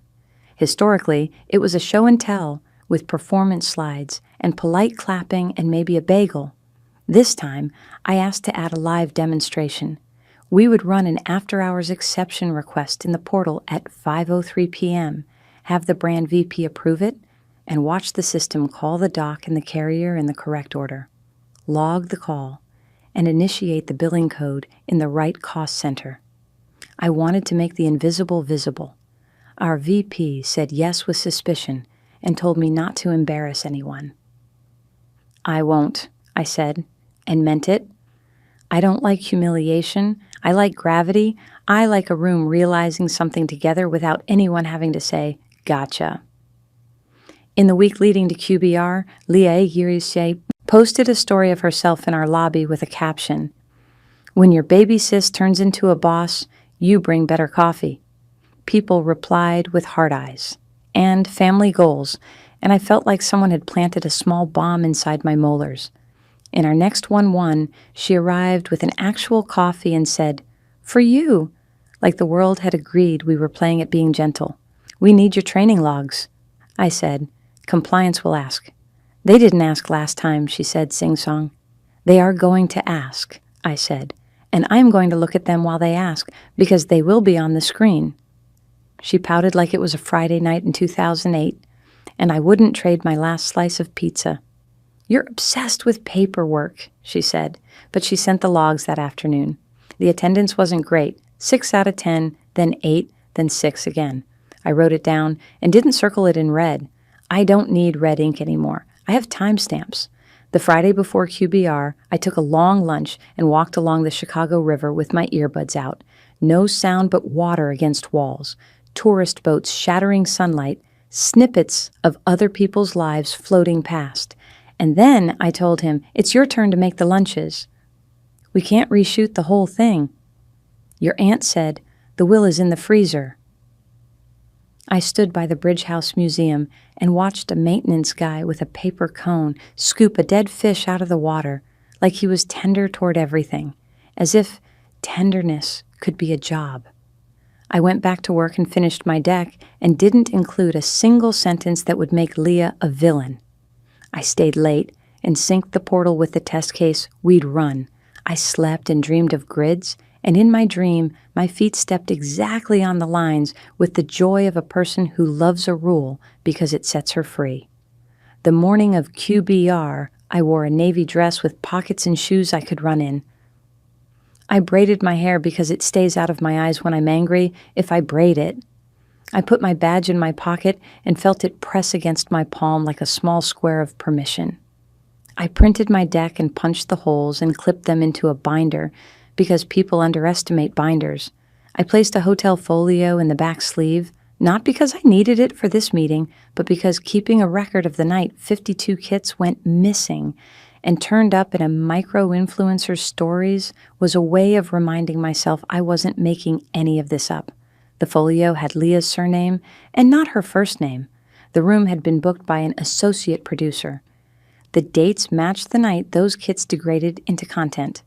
[SPEAKER 1] Historically, it was a show and tell with performance slides and polite clapping and maybe a bagel. This time, I asked to add a live demonstration. We would run an after-hours exception request in the portal at 5:03 p.m., have the brand VP approve it, and watch the system call the dock and the carrier in the correct order, log the call, and initiate the billing code in the right cost center. I wanted to make the invisible visible. Our VP said yes with suspicion and told me not to embarrass anyone. "I won't," I said, and meant it. I don't like humiliation. I like gravity. I like a room realizing something together without anyone having to say, "Gotcha." In the week leading to QBR, Leah Girishe posted a story of herself in our lobby with a caption, "When your baby sis turns into a boss, you bring better coffee." People replied with heart eyes and family goals, and I felt like someone had planted a small bomb inside my molars. In our next 1-1, she arrived with an actual coffee and said, "For you," like the world had agreed we were playing at being gentle. "We need your training logs." I said, "Compliance will ask." "They didn't ask last time," she said, sing-song. "They are going to ask," I said, "and I'm going to look at them while they ask, because they will be on the screen." She pouted like it was a Friday night in 2008, and I wouldn't trade my last slice of pizza. "You're obsessed with paperwork," she said, but she sent the logs that afternoon. The attendance wasn't great, 6 out of 10, then 8, then 6 again. I wrote it down and didn't circle it in red. I don't need red ink anymore. I have timestamps. The Friday before QBR, I took a long lunch and walked along the Chicago River with my earbuds out. No sound but water against walls, tourist boats shattering sunlight, snippets of other people's lives floating past. And then I told him, "It's your turn to make the lunches." "We can't reshoot the whole thing." "Your aunt said, the will is in the freezer." I stood by the Bridge House Museum and watched a maintenance guy with a paper cone scoop a dead fish out of the water like he was tender toward everything, as if tenderness could be a job. I went back to work and finished my deck and didn't include a single sentence that would make Leah a villain. I stayed late and synced the portal with the test case we'd run. I slept and dreamed of grids, and in my dream, my feet stepped exactly on the lines with the joy of a person who loves a rule because it sets her free. The morning of QBR, I wore a navy dress with pockets and shoes I could run in. I braided my hair because it stays out of my eyes when I'm angry if I braid it. I put my badge in my pocket and felt it press against my palm like a small square of permission. I printed my deck and punched the holes and clipped them into a binder because people underestimate binders. I placed a hotel folio in the back sleeve, not because I needed it for this meeting, but because keeping a record of the night 52 kits went missing and turned up in a micro-influencer's stories was a way of reminding myself I wasn't making any of this up. The folio had Leah's surname and not her first name. The room had been booked by an associate producer. The dates matched the night those kits degraded into content.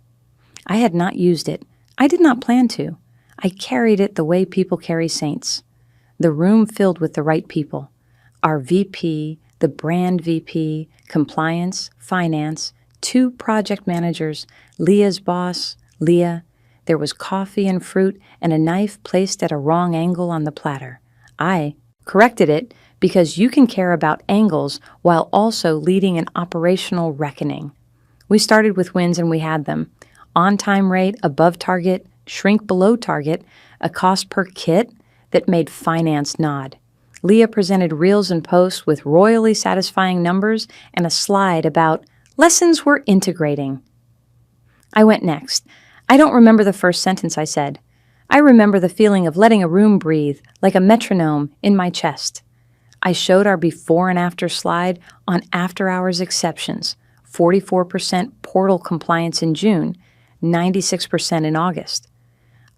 [SPEAKER 1] I had not used it. I did not plan to. I carried it the way people carry saints. The room filled with the right people. Our VP, the brand VP, compliance, finance, 2 project managers, Leah's boss, Leah. There was coffee and fruit and a knife placed at a wrong angle on the platter. I corrected it because you can care about angles while also leading an operational reckoning. We started with wins and we had them. On-time rate above target, shrink below target, a cost per kit that made finance nod. Leah presented reels and posts with royally satisfying numbers and a slide about lessons we're integrating. I went next. I don't remember the first sentence I said. I remember the feeling of letting a room breathe, like a metronome, in my chest. I showed our before and after slide on after-hours exceptions, 44% portal compliance in June, 96% in August.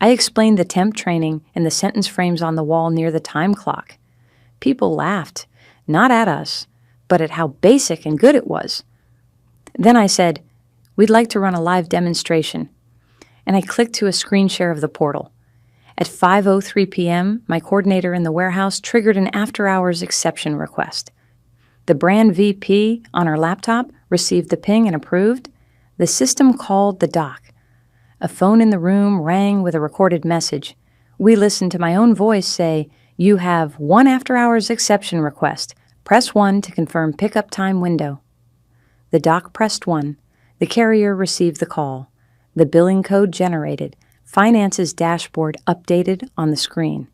[SPEAKER 1] I explained the temp training and the sentence frames on the wall near the time clock. People laughed, not at us, but at how basic and good it was. Then I said, "We'd like to run a live demonstration." And I clicked to a screen share of the portal. At 5:03 p.m., my coordinator in the warehouse triggered an after-hours exception request. The brand VP on her laptop received the ping and approved. The system called the doc. A phone in the room rang with a recorded message. We listened to my own voice say, "You have 1 after-hours exception request. Press 1 to confirm pickup time window. The doc pressed 1. The carrier received the call. The billing code generated. Finance's dashboard updated on the screen.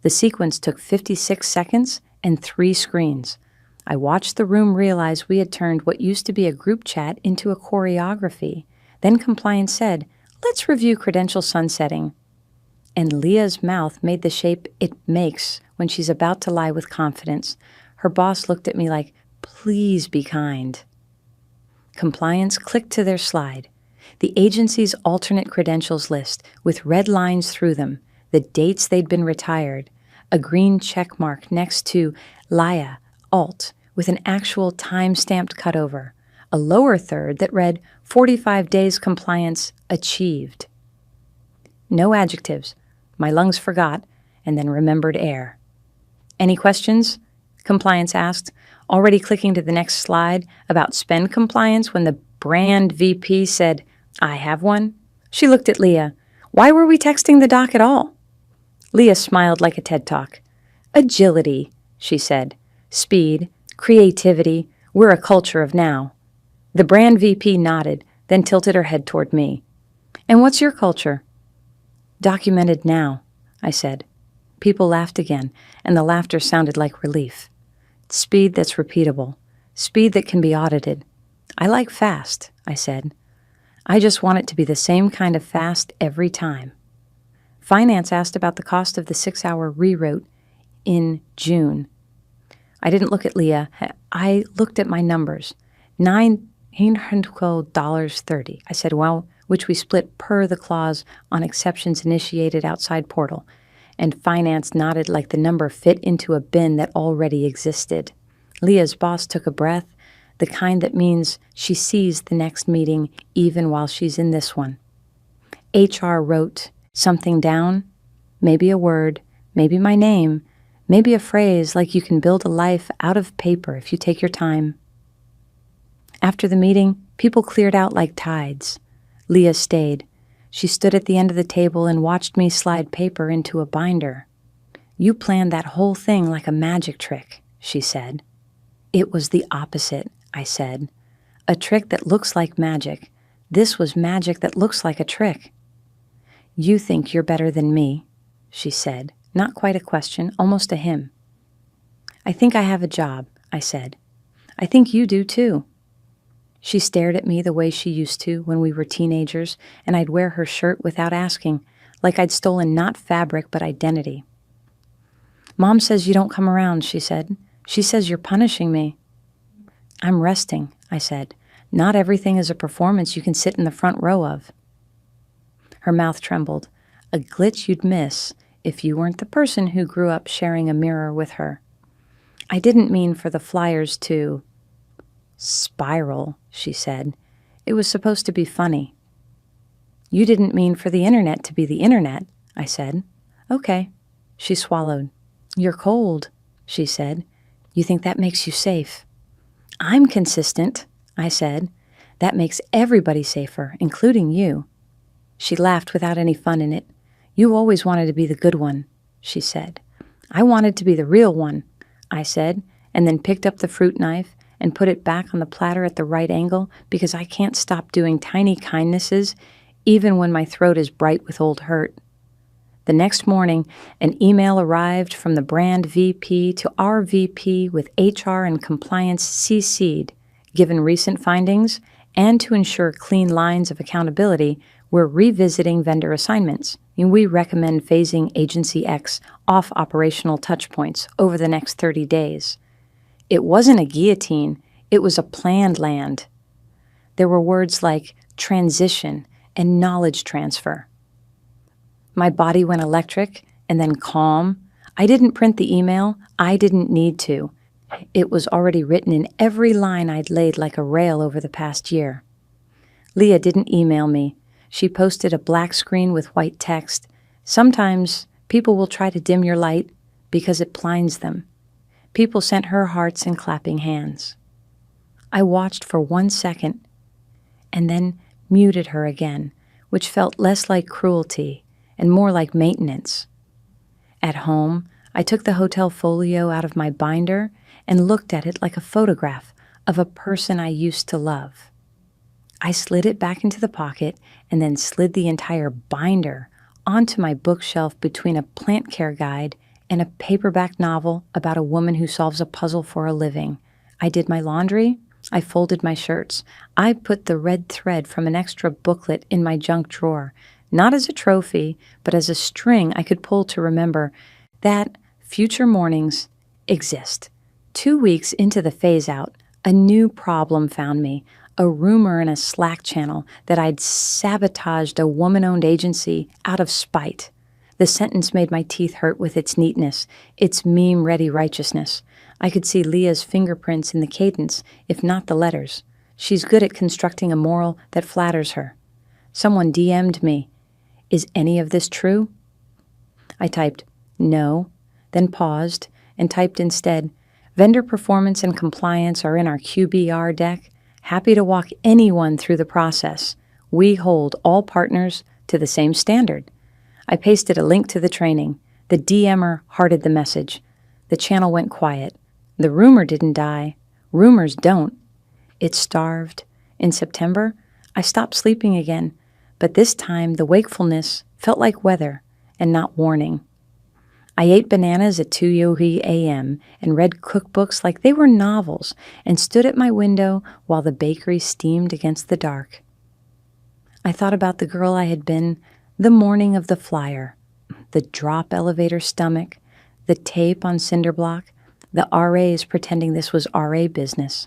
[SPEAKER 1] The sequence took 56 seconds and 3 screens. I watched the room realize we had turned what used to be a group chat into a choreography. Then compliance said, "Let's review credential sunsetting." And Leah's mouth made the shape it makes when she's about to lie with confidence. Her boss looked at me like, "Please be kind." Compliance clicked to their slide. The agency's alternate credentials list with red lines through them, the dates they'd been retired, a green check mark next to LIA, Alt, with an actual time-stamped cutover, a lower third that read 45 days compliance achieved. No adjectives. My lungs forgot and then remembered air. "Any questions?" Compliance asked, already clicking to the next slide about spend compliance when the brand VP said, "I have one." She looked at Leah. "Why were we texting the doc at all?" Leah smiled like a TED Talk. "Agility," she said. "Speed, creativity, we're a culture of now." The brand VP nodded, then tilted her head toward me. "And what's your culture?" "Documented now," I said. People laughed again, and the laughter sounded like relief. "Speed that's repeatable. Speed that can be audited. I like fast," I said. "I just want it to be the same kind of fast every time." Finance asked about the cost of the 6-hour reroute in June. I didn't look at Leah. I looked at my numbers. $912.30. I said, "Well," which we split per the clause on exceptions initiated outside portal. And Finance nodded like the number fit into a bin that already existed. Leah's boss took a breath, the kind that means she sees the next meeting even while she's in this one. HR wrote something down, maybe a word, maybe my name, maybe a phrase like "you can build a life out of paper if you take your time." After the meeting, people cleared out like tides. Leah stayed. She stood at the end of the table and watched me slide paper into a binder. "You planned that whole thing like a magic trick," she said. "It was the opposite," I said. "A trick that looks like magic. This was magic that looks like a trick." "You think you're better than me," she said. Not quite a question, almost a hymn. "I think I have a job," I said. "I think you do too." She stared at me the way she used to when we were teenagers, and I'd wear her shirt without asking, like I'd stolen not fabric but identity. "Mom says you don't come around," she said. "She says you're punishing me." "I'm resting," I said. "Not everything is a performance you can sit in the front row of." Her mouth trembled, a glitch you'd miss if you weren't the person who grew up sharing a mirror with her. "I didn't mean for the flyers to spiral," she said. "It was supposed to be funny." "You didn't mean for the internet to be the internet," I said. "Okay." She swallowed. "You're cold," she said. "You think that makes you safe." "I'm consistent," I said. "That makes everybody safer, including you." She laughed without any fun in it. "You always wanted to be the good one," she said. "I wanted to be the real one," I said, and then picked up the fruit knife and put it back on the platter at the right angle because I can't stop doing tiny kindnesses even when my throat is bright with old hurt. The next morning, an email arrived from the brand VP to our VP with HR and compliance CC'd. Given recent findings, and to ensure clean lines of accountability, we're revisiting vendor assignments, and we recommend phasing Agency X off operational touchpoints over the next 30 days. It wasn't a guillotine, it was a planned land. There were words like transition and knowledge transfer. My body went electric and then calm. I didn't print the email. I didn't need to. It was already written in every line I'd laid like a rail over the past year. Leah didn't email me. She posted a black screen with white text. Sometimes people will try to dim your light because it blinds them. People sent her hearts and clapping hands. I watched for 1 second and then muted her again, which felt less like cruelty and more like maintenance. At home, I took the hotel folio out of my binder and looked at it like a photograph of a person I used to love. I slid it back into the pocket and then slid the entire binder onto my bookshelf between a plant care guide and a paperback novel about a woman who solves a puzzle for a living. I did my laundry. I folded my shirts. I put the red thread from an extra booklet in my junk drawer, not as a trophy, but as a string I could pull to remember that future mornings exist. 2 weeks into the phase-out, a new problem found me, a rumor in a Slack channel that I'd sabotaged a woman-owned agency out of spite. The sentence made my teeth hurt with its neatness, its meme-ready righteousness. I could see Leah's fingerprints in the cadence, if not the letters. She's good at constructing a moral that flatters her. Someone DM'd me, "Is any of this true?" I typed, "No," then paused and typed instead, "Vendor performance and compliance are in our QBR deck. Happy to walk anyone through the process. We hold all partners to the same standard." I pasted a link to the training. The DMer hearted the message. The channel went quiet. The rumor didn't die. Rumors don't. It starved. In September, I stopped sleeping again, but this time the wakefulness felt like weather and not warning. I ate bananas at 2 a.m. and read cookbooks like they were novels and stood at my window while the bakery steamed against the dark. I thought about the girl I had been the morning of the flyer, the drop elevator stomach, the tape on cinder block, the RAs pretending this was RA business.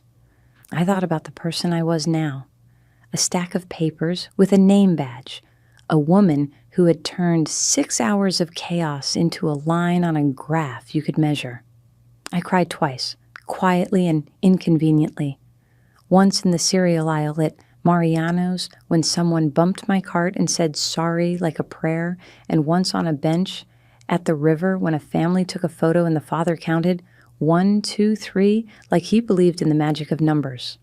[SPEAKER 1] I thought about the person I was now, a stack of papers with a name badge, a woman who had turned 6 hours of chaos into a line on a graph you could measure. I cried twice, quietly and inconveniently. Once in the cereal aisle at Mariano's when someone bumped my cart and said sorry like a prayer, and once on a bench at the river when a family took a photo and the father counted 1, 2, 3 like he believed in the magic of numbers.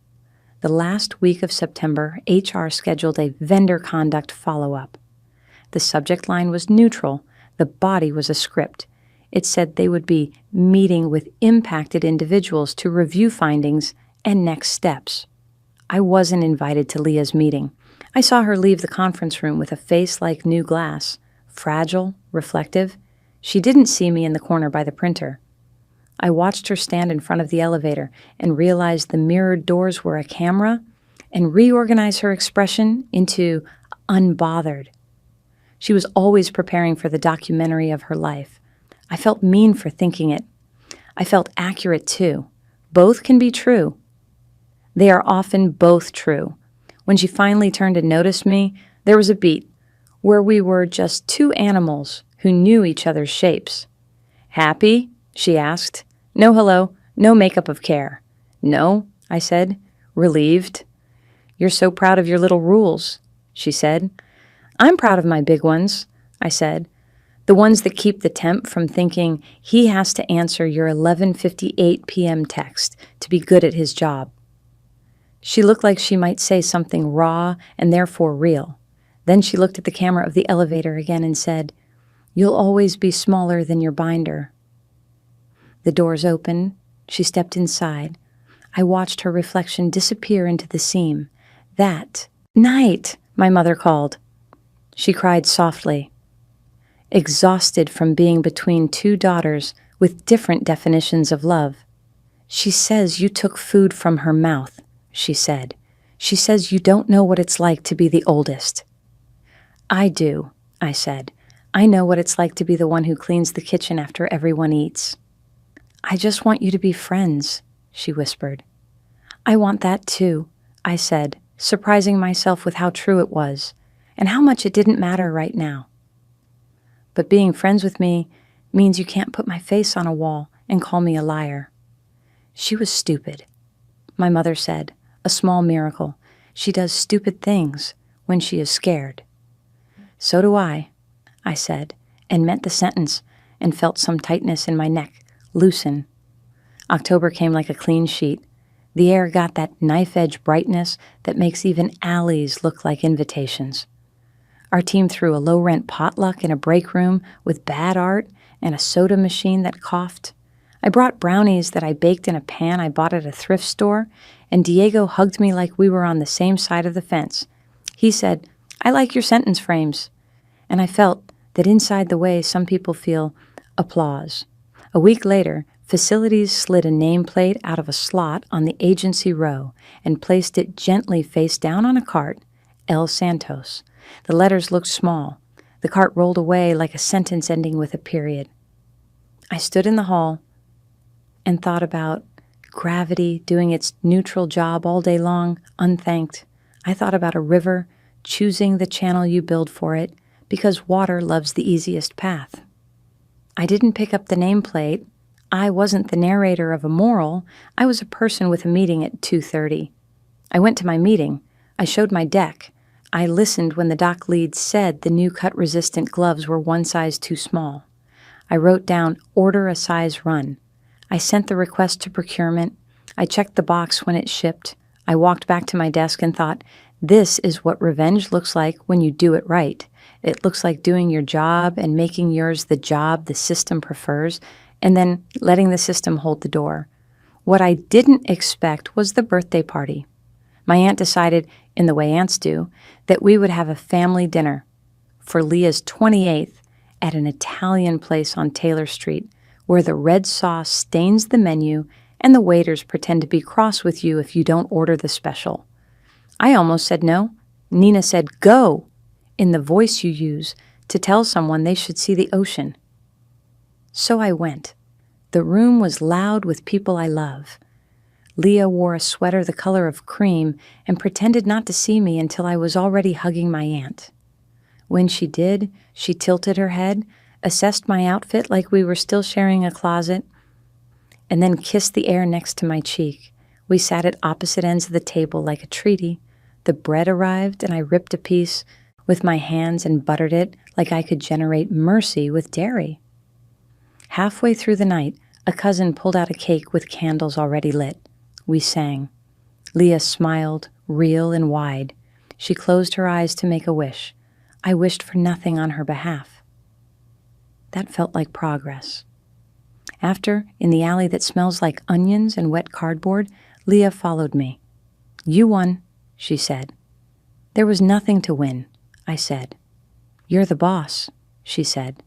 [SPEAKER 1] The last week of September, HR scheduled a vendor conduct follow-up. The subject line was neutral. The body was a script. It said they would be meeting with impacted individuals to review findings and next steps. I wasn't invited to Leah's meeting. I saw her leave the conference room with a face like new glass, fragile, reflective. She didn't see me in the corner by the printer. I watched her stand in front of the elevator and realized the mirrored doors were a camera and reorganize her expression into unbothered. She was always preparing for the documentary of her life. I felt mean for thinking it. I felt accurate too. Both can be true. They are often both true. When she finally turned and noticed me, there was a beat where we were just two animals who knew each other's shapes. "Happy?" she asked. "No hello, no makeup of care." "No," I said, relieved. "You're so proud of your little rules," she said. "I'm proud of my big ones," I said. "The ones that keep the temp from thinking he has to answer your 11:58 p.m. text to be good at his job." She looked like she might say something raw and therefore real. Then she looked at the camera of the elevator again and said, "You'll always be smaller than your binder." The doors opened. She stepped inside. I watched her reflection disappear into the seam. "That night," my mother called. She cried softly. Exhausted from being between two daughters with different definitions of love. "She says you took food from her mouth," she said. "She says you don't know what it's like to be the oldest." "I do," I said. "I know what it's like to be the one who cleans the kitchen after everyone eats." "I just want you to be friends," she whispered. "I want that too," I said, surprising myself with how true it was, and how much it didn't matter right now. "But being friends with me means you can't put my face on a wall and call me a liar." She was stupid. My mother said, "A small miracle. She does stupid things when she is scared." "So do I said, and meant the sentence, and felt some tightness in my neck loosen. October came like a clean sheet. The air got that knife-edge brightness that makes even alleys look like invitations. Our team threw a low-rent potluck in a break room with bad art and a soda machine that coughed. I brought brownies that I baked in a pan I bought at a thrift store, and Diego hugged me like we were on the same side of the fence. He said, "I like your sentence frames." And I felt that inside the way some people feel applause. A week later, Facilities slid a nameplate out of a slot on the agency row and placed it gently face down on a cart, El Santos. The letters looked small. The cart rolled away like a sentence ending with a period. I stood in the hall and thought about gravity doing its neutral job all day long, unthanked. I thought about a river choosing the channel you build for it because water loves the easiest path. I didn't pick up the nameplate. I wasn't the narrator of a moral. I was a person with a meeting at 2:30. I went to my meeting. I showed my deck. I listened when the dock lead said the new cut-resistant gloves were one size too small. I wrote down, "Order a size run." I sent the request to procurement. I checked the box when it shipped. I walked back to my desk and thought, this is what revenge looks like when you do it right. It looks like doing your job and making yours the job the system prefers, and then letting the system hold the door. What I didn't expect was the birthday party. My aunt decided, in the way aunts do, that we would have a family dinner for Leah's 28th at an Italian place on Taylor Street, where the red sauce stains the menu and the waiters pretend to be cross with you if you don't order the special. I almost said no. Nina said, "Go," in the voice you use to tell someone they should see the ocean. So I went. The room was loud with people I love. Leah wore a sweater the color of cream and pretended not to see me until I was already hugging my aunt. When she did, she tilted her head, assessed my outfit like we were still sharing a closet, and then kissed the air next to my cheek. We sat at opposite ends of the table like a treaty. The bread arrived, and I ripped a piece with my hands and buttered it like I could generate mercy with dairy. Halfway through the night, a cousin pulled out a cake with candles already lit. We sang. Leah smiled, real and wide. She closed her eyes to make a wish. I wished for nothing on her behalf. That felt like progress. After, in the alley that smells like onions and wet cardboard, Leah followed me. "You won," she said. "There was nothing to win," I said. "You're the boss," she said.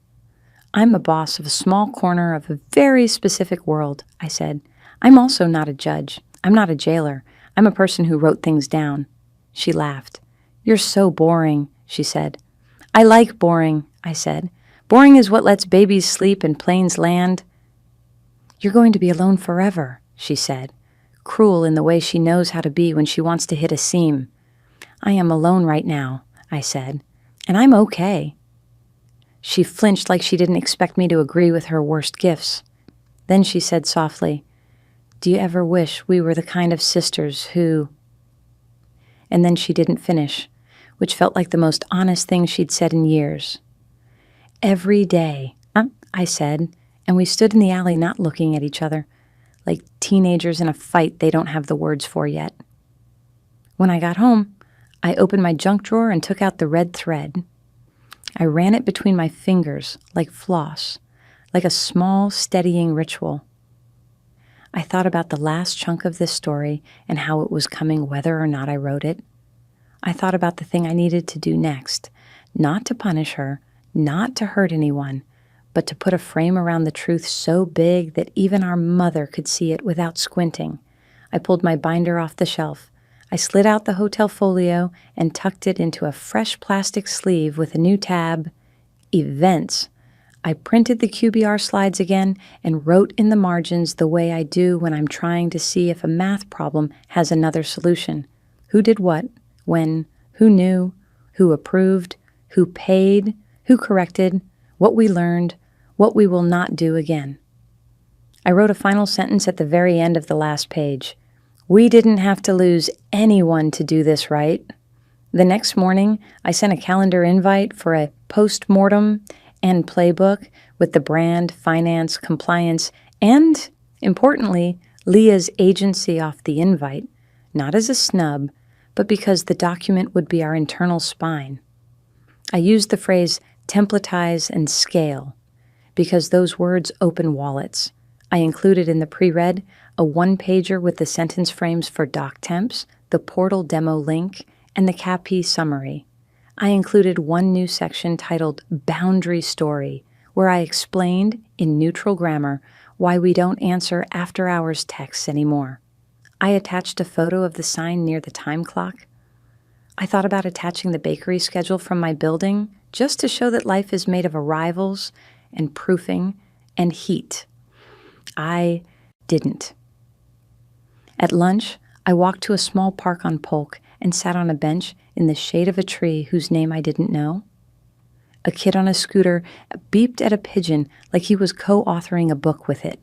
[SPEAKER 1] "I'm a boss of a small corner of a very specific world," I said. "I'm also not a judge. I'm not a jailer. I'm a person who wrote things down." She laughed. "You're so boring," she said. "I like boring," I said. "Boring is what lets babies sleep and planes land." "You're going to be alone forever," she said, cruel in the way she knows how to be when she wants to hit a seam. "I am alone right now," I said, "and I'm okay." She flinched like she didn't expect me to agree with her worst gifts. Then she said softly, "Do you ever wish we were the kind of sisters who—" And then she didn't finish, which felt like the most honest thing she'd said in years. "Every day," I said, and we stood in the alley not looking at each other, like teenagers in a fight they don't have the words for yet. When I got home, I opened my junk drawer and took out the red thread. I ran it between my fingers like floss, like a small, steadying ritual. I thought about the last chunk of this story and how it was coming whether or not I wrote it. I thought about the thing I needed to do next, not to punish her, not to hurt anyone, but to put a frame around the truth so big that even our mother could see it without squinting. I pulled my binder off the shelf. I slid out the hotel folio and tucked it into a fresh plastic sleeve with a new tab, Events. I printed the QBR slides again and wrote in the margins the way I do when I'm trying to see if a math problem has another solution. Who did what, when, who knew, who approved, who paid, who corrected, what we learned, what we will not do again. I wrote a final sentence at the very end of the last page. We didn't have to lose anyone to do this right. The next morning, I sent a calendar invite for a post-mortem and playbook with the brand, finance, compliance, and, importantly, Leah's agency off the invite, not as a snub, but because the document would be our internal spine. I used the phrase templatize and scale because those words open wallets. I included in the pre-read a one-pager with the sentence frames for doc temps, the portal demo link, and the CAPI summary. I included one new section titled Boundary Story, where I explained, in neutral grammar, why we don't answer after-hours texts anymore. I attached a photo of the sign near the time clock. I thought about attaching the bakery schedule from my building just to show that life is made of arrivals and proofing and heat. I didn't. At lunch, I walked to a small park on Polk and sat on a bench in the shade of a tree whose name I didn't know. A kid on a scooter beeped at a pigeon like he was co-authoring a book with it.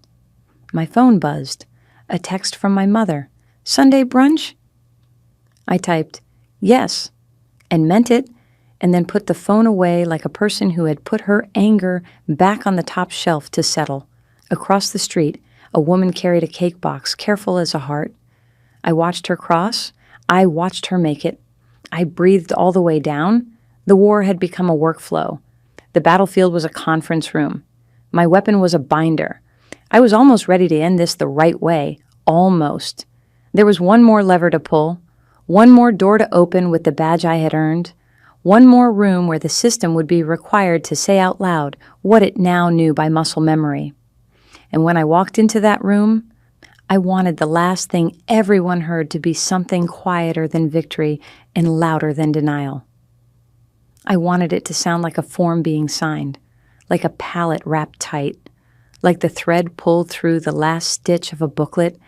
[SPEAKER 1] My phone buzzed. A text from my mother. "Sunday brunch?" I typed, "Yes," and meant it, and then put the phone away like a person who had put her anger back on the top shelf to settle. Across the street, a woman carried a cake box, careful as a heart. I watched her cross. I watched her make it. I breathed all the way down. The war had become a workflow. The battlefield was a conference room. My weapon was a binder. I was almost ready to end this the right way. Almost. There was one more lever to pull, one more door to open with the badge I had earned, one more room where the system would be required to say out loud what it now knew by muscle memory. And when I walked into that room, I wanted the last thing everyone heard to be something quieter than victory and louder than denial. I wanted it to sound like a form being signed, like a palette wrapped tight, like the thread pulled through the last stitch of a booklet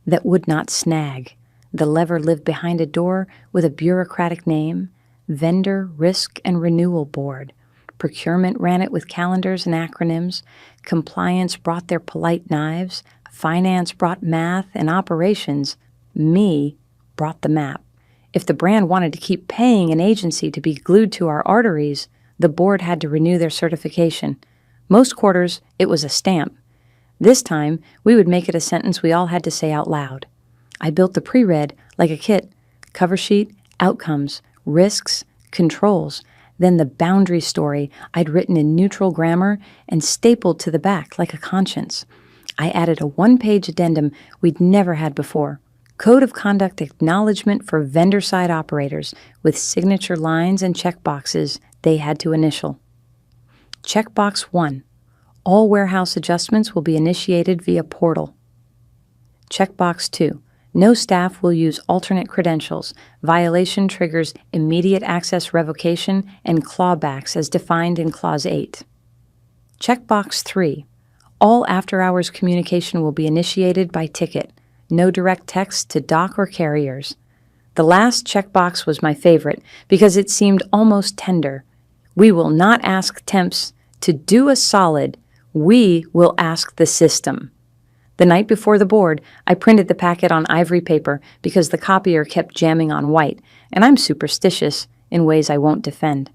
[SPEAKER 1] that would not snag. The lever lived behind a door with a bureaucratic name, Vendor Risk and Renewal Board. Procurement ran it with calendars and acronyms. Compliance brought their polite knives. Finance brought math, and operations, me, brought the map. If the brand wanted to keep paying an agency to be glued to our arteries, the board had to renew their certification. Most quarters, it was a stamp. This time, we would make it a sentence we all had to say out loud. I built the pre-read like a kit, cover sheet, outcomes, risks, controls, then the boundary story I'd written in neutral grammar and stapled to the back like a conscience. I added a one-page addendum we'd never had before. Code of Conduct Acknowledgement for Vendor-Side Operators with signature lines and checkboxes they had to initial. Checkbox 1. All warehouse adjustments will be initiated via portal. Checkbox 2. No staff will use alternate credentials. Violation triggers immediate access revocation and clawbacks as defined in Clause 8. Checkbox 3. All after-hours communication will be initiated by ticket. No direct text to dock or carriers. The last checkbox was my favorite because it seemed almost tender. We will not ask temps to do a solid. We will ask the system. The night before the board, I printed the packet on ivory paper because the copier kept jamming on white, and I'm superstitious in ways I won't defend.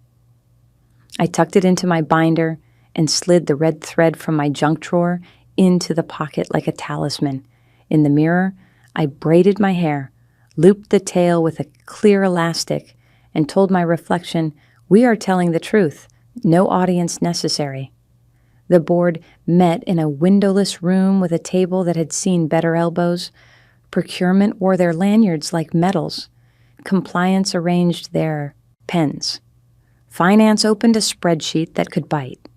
[SPEAKER 1] I tucked it into my binder and slid the red thread from my junk drawer into the pocket like a talisman. In the mirror, I braided my hair, looped the tail with a clear elastic, and told my reflection, "We are telling the truth. No audience necessary." The board met in a windowless room with a table that had seen better elbows. Procurement wore their lanyards like medals. Compliance arranged their pens. Finance opened a spreadsheet that could bite.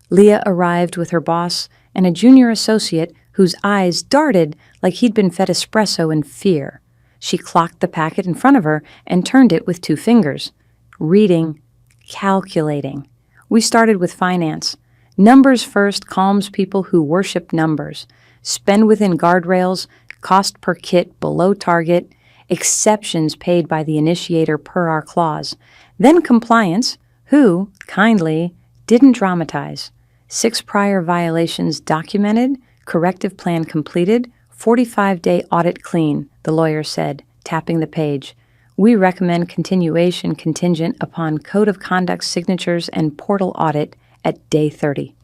[SPEAKER 1] Leah arrived with her boss and a junior associate whose eyes darted like he'd been fed espresso in fear. She clocked the packet in front of her and turned it with 2 fingers. Reading, calculating. We started with finance. Numbers first calms people who worship numbers. Spend within guardrails, cost per kit below target, exceptions paid by the initiator per our clause. Then compliance, who, kindly, didn't dramatize. 6 prior violations documented, corrective plan completed, 45-day audit clean, the lawyer said, tapping the page. We recommend continuation contingent upon Code of Conduct signatures and portal audit at day 30.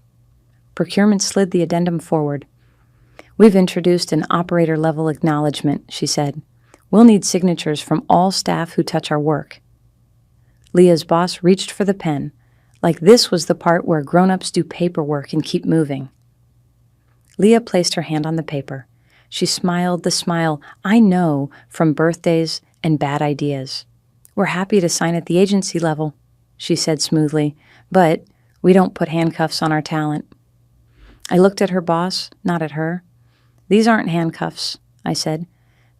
[SPEAKER 1] Procurement slid the addendum forward. We've introduced an operator-level acknowledgement, she said. We'll need signatures from all staff who touch our work. Leah's boss reached for the pen, like this was the part where grown-ups do paperwork and keep moving. Leah placed her hand on the paper. She smiled the smile I know from birthdays and bad ideas. "We're happy to sign at the agency level," she said smoothly, "but we don't put handcuffs on our talent." I looked at her boss, not at her. "These aren't handcuffs," I said.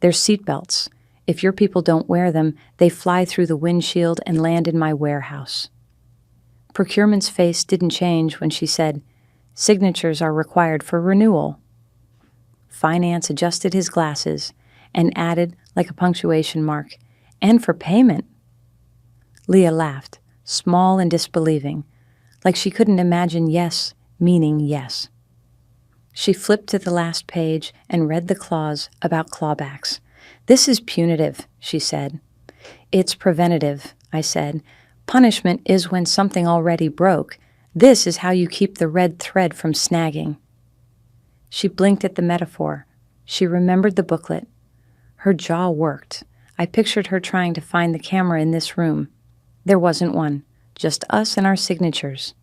[SPEAKER 1] "They're seatbelts. If your people don't wear them, they fly through the windshield and land in my warehouse." Procurement's face didn't change when she said, "Signatures are required for renewal." Finance adjusted his glasses and added, like a punctuation mark, "and for payment." Leah laughed, small and disbelieving, like she couldn't imagine yes meaning yes. She flipped to the last page and read the clause about clawbacks. "This is punitive," she said. "It's preventative," I said. "Punishment is when something already broke. This is how you keep the red thread from snagging." She blinked at the metaphor. She remembered the booklet. Her jaw worked. I pictured her trying to find the camera in this room. There wasn't one, just us and our signatures.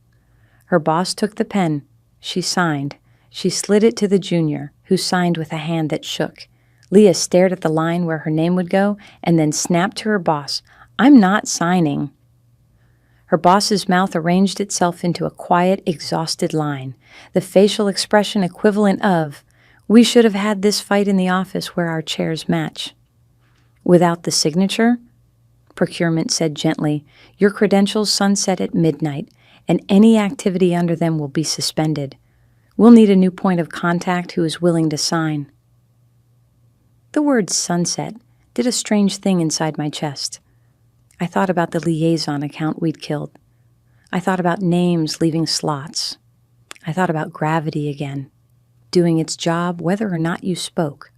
[SPEAKER 1] Her boss took the pen. She signed. She slid it to the junior, who signed with a hand that shook. Leah stared at the line where her name would go and then snapped to her boss, "I'm not signing." Her boss's mouth arranged itself into a quiet, exhausted line, the facial expression equivalent of, "We should have had this fight in the office where our chairs match." "Without the signature?" Procurement said gently, "Your credentials sunset at midnight, and any activity under them will be suspended. We'll need a new point of contact who is willing to sign." The word sunset did a strange thing inside my chest. I thought about the liaison account we'd killed. I thought about names leaving slots. I thought about gravity again, doing its job whether or not you spoke.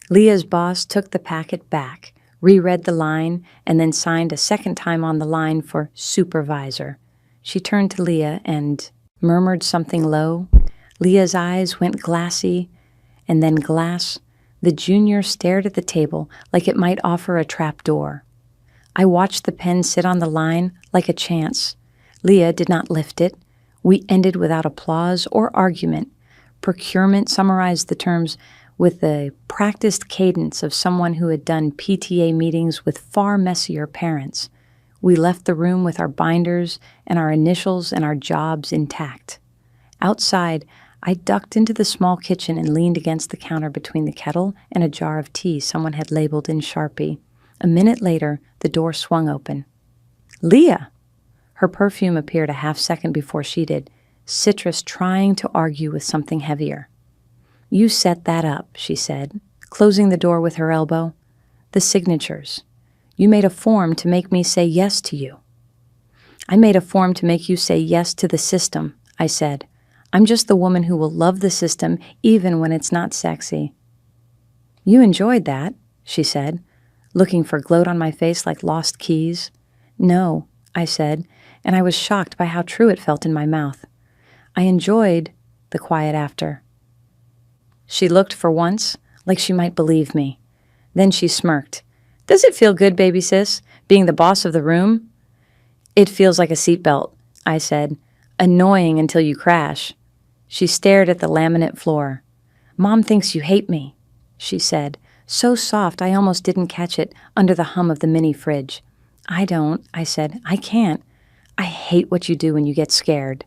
[SPEAKER 1] Leah's boss took the packet back, reread the line, and then signed a second time on the line for supervisor. She turned to Leah and murmured something low. Leah's eyes went glassy, and then glass. The junior stared at the table like it might offer a trap door. I watched the pen sit on the line like a chance. Leah did not lift it. We ended without applause or argument. Procurement summarized the terms with the practiced cadence of someone who had done PTA meetings with far messier parents. We left the room with our binders and our initials and our jobs intact. Outside, I ducked into the small kitchen and leaned against the counter between the kettle and a jar of tea someone had labeled in Sharpie. A minute later, the door swung open. "Leah!" Her perfume appeared a half-second before she did, citrus trying to argue with something heavier. "You set that up," she said, closing the door with her elbow. "The signatures. You made a form to make me say yes to you." "I made a form to make you say yes to the system," I said. "I'm just the woman who will love the system even when it's not sexy." "You enjoyed that," she said, looking for gloat on my face like lost keys. "No," I said, and I was shocked by how true it felt in my mouth. "I enjoyed the quiet after." She looked for once like she might believe me. Then she smirked. "Does it feel good, baby sis, being the boss of the room?" "It feels like a seatbelt," I said. "Annoying until you crash." She stared at the laminate floor. "Mom thinks you hate me," she said, so soft I almost didn't catch it under the hum of the mini fridge. "I don't," I said. "I can't. I hate what you do when you get scared."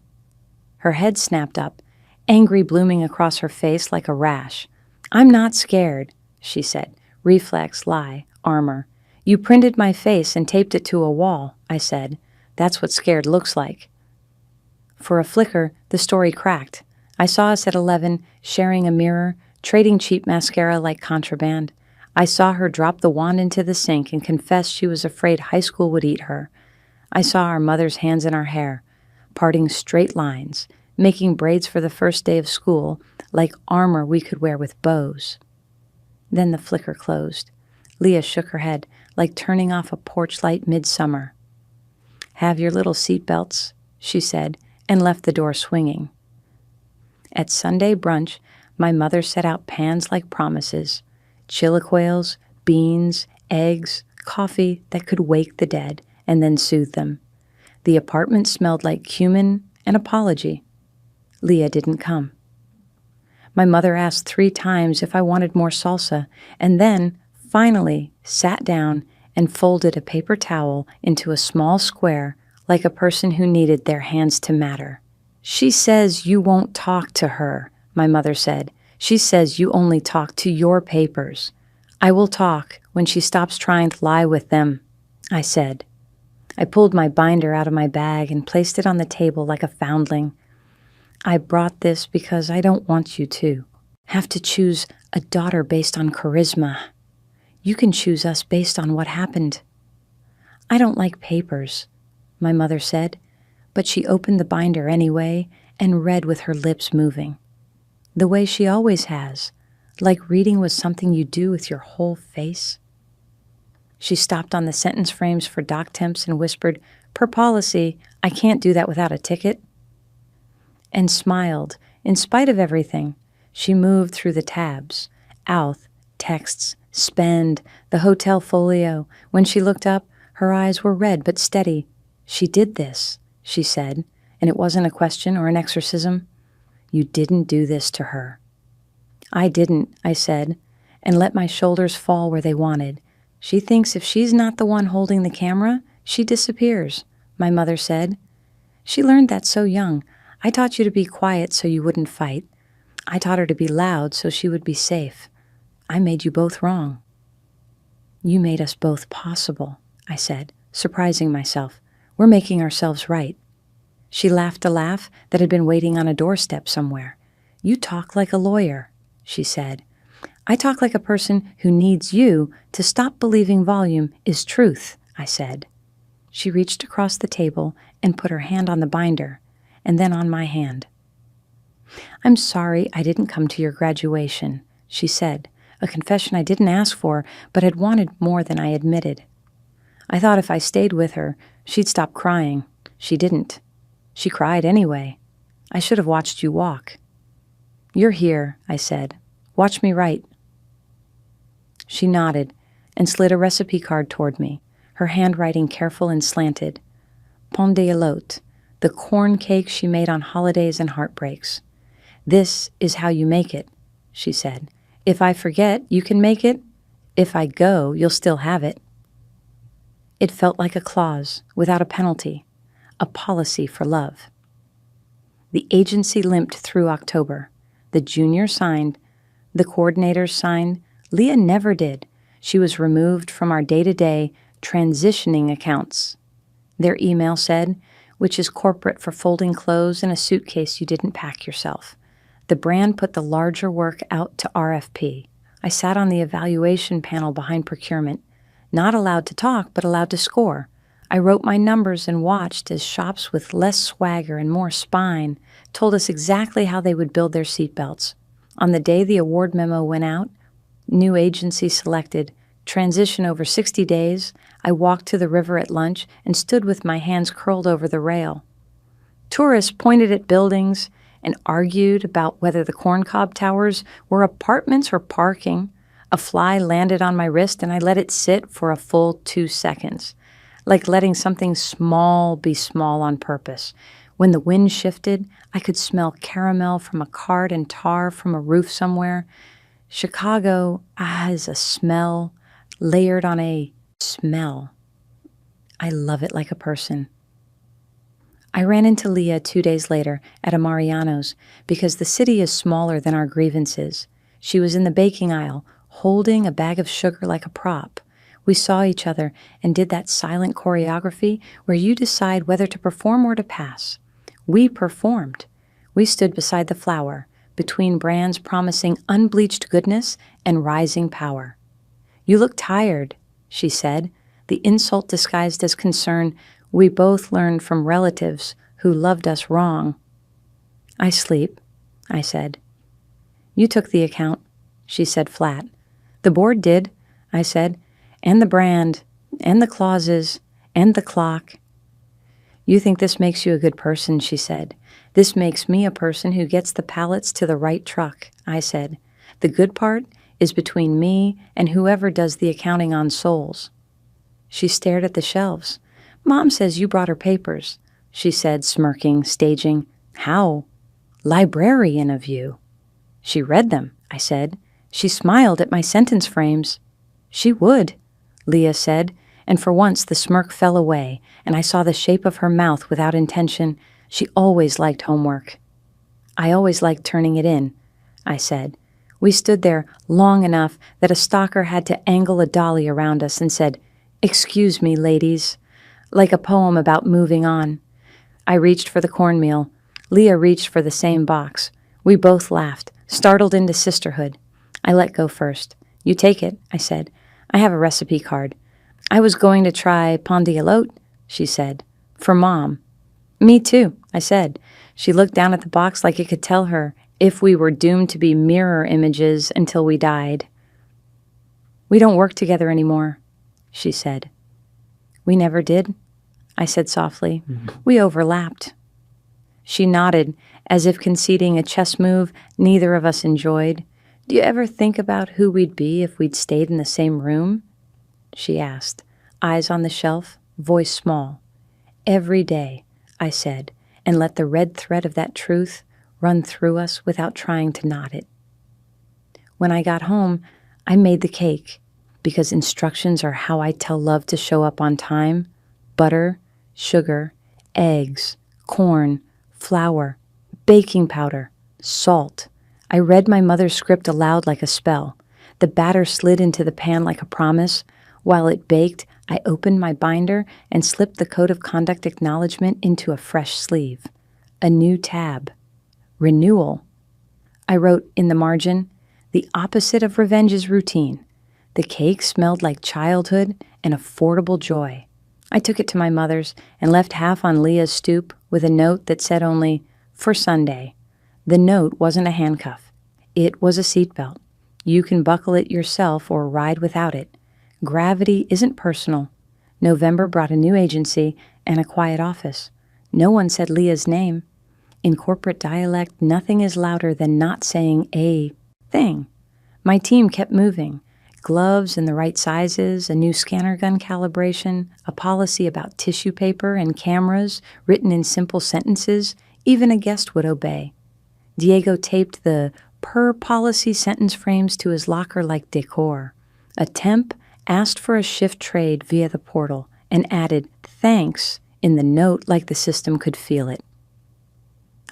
[SPEAKER 1] Her head snapped up, angry blooming across her face like a rash. "I'm not scared," she said. "Reflex, lie, armor. You printed my face and taped it to a wall," I said. "That's what scared looks like." For a flicker, the story cracked. I saw us at 11, sharing a mirror, trading cheap mascara like contraband. I saw her drop the wand into the sink and confess she was afraid high school would eat her. I saw our mother's hands in our hair, parting straight lines, making braids for the first day of school, like armor we could wear with bows. Then the flicker closed. Leah shook her head, like turning off a porch light midsummer. "Have your little seatbelts," she said, and left the door swinging. At Sunday brunch, my mother set out pans like promises, chilaquiles, beans, eggs, coffee that could wake the dead and then soothe them. The apartment smelled like cumin and apology. Leah didn't come. My mother asked 3 times if I wanted more salsa, and then, finally, sat down and folded a paper towel into a small square like a person who needed their hands to matter. "She says you won't talk to her," my mother said. "She says you only talk to your papers." "I will talk when she stops trying to lie with them," I said. I pulled my binder out of my bag and placed it on the table like a foundling. "I brought this because I don't want you to have to choose a daughter based on charisma. You can choose us based on what happened." "I don't like papers," my mother said, but she opened the binder anyway and read with her lips moving, the way she always has, like reading was something you do with your whole face. She stopped on the sentence frames for dock temps and whispered, "Per policy, I can't do that without a ticket," and smiled. In spite of everything, she moved through the tabs, Outh, texts, spend, the hotel folio. When she looked up, her eyes were red but steady. "She did this," she said, and it wasn't a question or an exorcism. "You didn't do this to her." "I didn't," I said, and let my shoulders fall where they wanted. "She thinks if she's not the one holding the camera, she disappears," my mother said. "She learned that so young. I taught you to be quiet so you wouldn't fight. I taught her to be loud so she would be safe. I made you both wrong." "You made us both possible," I said, surprising myself. "We're making ourselves right." She laughed a laugh that had been waiting on a doorstep somewhere. "You talk like a lawyer," she said. "I talk like a person who needs you to stop believing volume is truth," I said. She reached across the table and put her hand on the binder, and then on my hand. "I'm sorry I didn't come to your graduation," she said, a confession I didn't ask for, but had wanted more than I admitted. "I thought if I stayed with her, she'd stop crying. She didn't. She cried anyway. I should have watched you walk." "You're here," I said. "Watch me write." She nodded and slid a recipe card toward me, her handwriting careful and slanted. "Pain d'élote, the corn cake she made on holidays and heartbreaks. This is how you make it," she said. "If I forget, you can make it. If I go, you'll still have it." It felt like a clause, without a penalty, a policy for love. The agency limped through October. The junior signed. The coordinators signed. Leah never did. She was removed from our day-to-day transitioning accounts. Their email said, which is corporate for folding clothes in a suitcase you didn't pack yourself. The brand put the larger work out to RFP. I sat on the evaluation panel behind procurement, not allowed to talk, but allowed to score. I wrote my numbers and watched as shops with less swagger and more spine told us exactly how they would build their seatbelts. On the day the award memo went out, new agency selected, transition over 60 days, I walked to the river at lunch and stood with my hands curled over the rail. Tourists pointed at buildings and argued about whether the corncob towers were apartments or parking. A fly landed on my wrist and I let it sit for a full 2 seconds, like letting something small be small on purpose. When the wind shifted, I could smell caramel from a cart and tar from a roof somewhere. Chicago has a smell layered on a smell. I love it like a person. I ran into Leah 2 days later at a Mariano's because the city is smaller than our grievances. She was in the baking aisle, holding a bag of sugar like a prop. We saw each other and did that silent choreography where you decide whether to perform or to pass. We performed. We stood beside the flower, between brands promising unbleached goodness and rising power. "You look tired," she said, the insult disguised as concern we both learned from relatives who loved us wrong. "I sleep," I said. "You took the account," she said flat. "The board did," I said, "and the brand, and the clauses, and the clock." "You think this makes you a good person," she said. "This makes me a person who gets the pallets to the right truck," I said. "The good part is between me and whoever does the accounting on souls." She stared at the shelves. "Mom says you brought her papers," she said, smirking, staging. "How? Librarian of you." She read them, I said. She smiled at my sentence frames. She would, Leah said, and for once the smirk fell away, and I saw the shape of her mouth without intention. She always liked homework. I always liked turning it in, I said. We stood there long enough that a stalker had to angle a dolly around us and said, "Excuse me, ladies," like a poem about moving on. I reached for the cornmeal. Leah reached for the same box. We both laughed, startled into sisterhood. I let go first. "You take it," I said. "I have a recipe card." "I was going to try pain d'alote," she said. "For Mom." "Me too," I said. She looked down at the box like it could tell her if we were doomed to be mirror images until we died. "We don't work together anymore," she said. "We never did," I said softly. "We overlapped." She nodded, as if conceding a chess move neither of us enjoyed. "Do you ever think about who we'd be if we'd stayed in the same room?" she asked, eyes on the shelf, voice small. "Every day," I said, and let the red thread of that truth run through us without trying to knot it. When I got home, I made the cake, because instructions are how I tell love to show up on time. Butter, sugar, eggs, corn, flour, baking powder, salt. I read my mother's script aloud like a spell. The batter slid into the pan like a promise. While it baked, I opened my binder and slipped the code of conduct acknowledgement into a fresh sleeve. A new tab. Renewal. I wrote in the margin, "The opposite of revenge is routine." The cake smelled like childhood and affordable joy. I took it to my mother's and left half on Leah's stoop with a note that said only, "For Sunday." The note wasn't a handcuff. It was a seatbelt. You can buckle it yourself or ride without it. Gravity isn't personal. November brought a new agency and a quiet office. No one said Leah's name. In corporate dialect, nothing is louder than not saying a thing. My team kept moving. Gloves in the right sizes, a new scanner gun calibration, a policy about tissue paper and cameras written in simple sentences, even a guest would obey. Diego taped the per-policy sentence frames to his locker like decor. A temp asked for a shift trade via the portal and added "thanks" in the note like the system could feel it.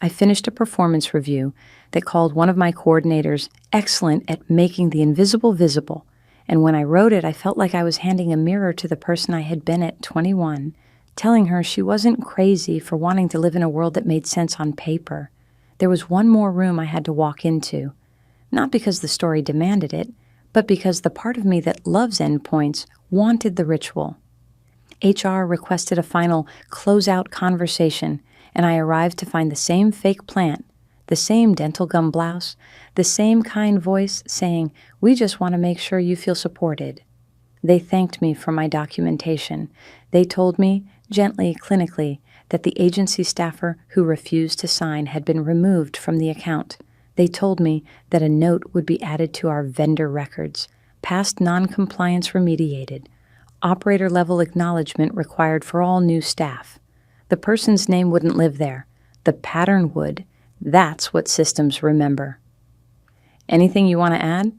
[SPEAKER 1] I finished a performance review that called one of my coordinators excellent at making the invisible visible, and when I wrote it, I felt like I was handing a mirror to the person I had been at 21, telling her she wasn't crazy for wanting to live in a world that made sense on paper. There was one more room I had to walk into, not because the story demanded it, but because the part of me that loves endpoints wanted the ritual. HR requested a final close-out conversation, and I arrived to find the same fake plant, the same dental gum blouse, the same kind voice saying, "We just want to make sure you feel supported." They thanked me for my documentation. They told me, gently, clinically, that the agency staffer who refused to sign had been removed from the account. They told me that a note would be added to our vendor records, past non-compliance remediated, operator-level acknowledgement required for all new staff. The person's name wouldn't live there. The pattern would. That's what systems remember. "Anything you want to add?"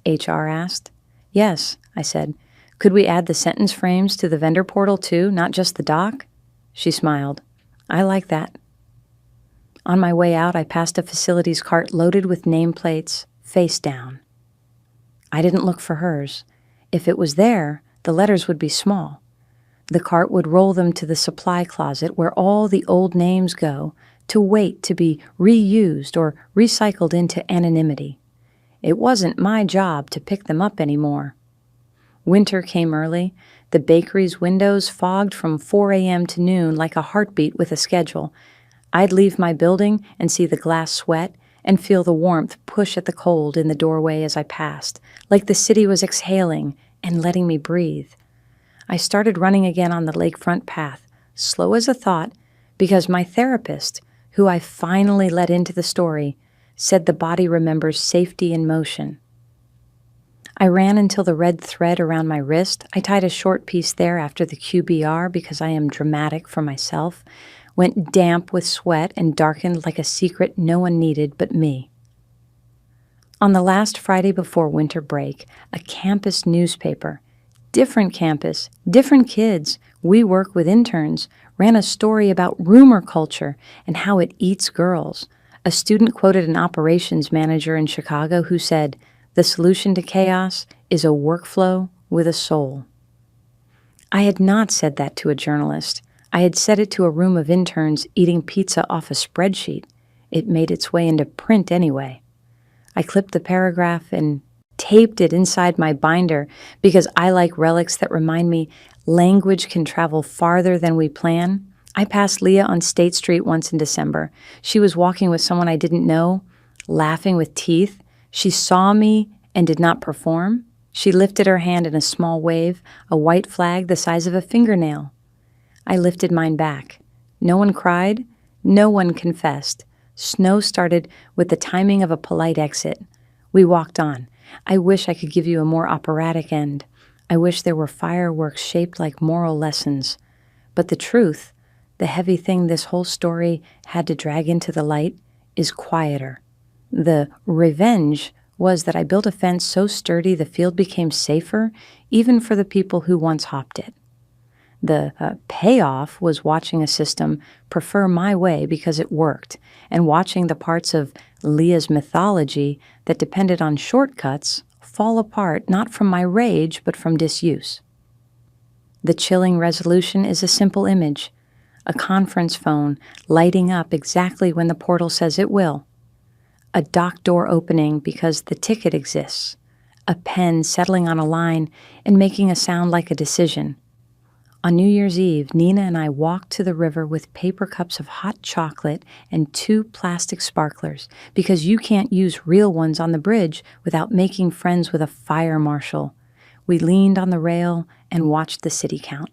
[SPEAKER 1] HR asked. "Yes," I said. "Could we add the sentence frames to the vendor portal too, not just the doc?" She smiled. "I like that." On my way out, I passed a facilities cart loaded with nameplates, face down. I didn't look for hers. If it was there, the letters would be small. The cart would roll them to the supply closet where all the old names go, to wait to be reused or recycled into anonymity. It wasn't my job to pick them up anymore. Winter came early. The bakery's windows fogged from 4 a.m. to noon like a heartbeat with a schedule. I'd leave my building and see the glass sweat and feel the warmth push at the cold in the doorway as I passed, like the city was exhaling and letting me breathe. I started running again on the lakefront path, slow as a thought, because my therapist, who I finally let into the story, said the body remembers safety in motion. I ran until the red thread around my wrist, I tied a short piece there after the QBR because I am dramatic for myself, went damp with sweat and darkened like a secret no one needed but me. On the last Friday before winter break, a campus newspaper, different campus, different kids, we work with interns, ran a story about rumor culture and how it eats girls. A student quoted an operations manager in Chicago who said, "The solution to chaos is a workflow with a soul." I had not said that to a journalist. I had said it to a room of interns eating pizza off a spreadsheet. It made its way into print anyway. I clipped the paragraph and taped it inside my binder because I like relics that remind me language can travel farther than we plan. I passed Leah on State Street once in December. She was walking with someone I didn't know, laughing with teeth. She saw me and did not perform. She lifted her hand in a small wave, a white flag the size of a fingernail. I lifted mine back. No one cried. No one confessed. Snow started with the timing of a polite exit. We walked on. I wish I could give you a more operatic end. I wish there were fireworks shaped like moral lessons. But the truth, the heavy thing this whole story had to drag into the light, is quieter. The revenge was that I built a fence so sturdy the field became safer, even for the people who once hopped it. The payoff was watching a system prefer my way because it worked, and watching the parts of Leah's mythology that depended on shortcuts fall apart not from my rage but from disuse. The chilling resolution is a simple image, a conference phone lighting up exactly when the portal says it will, a dock door opening because the ticket exists, a pen settling on a line and making a sound like a decision. On New Year's Eve, Nina and I walked to the river with paper cups of hot chocolate and 2 plastic sparklers because you can't use real ones on the bridge without making friends with a fire marshal. We leaned on the rail and watched the city count.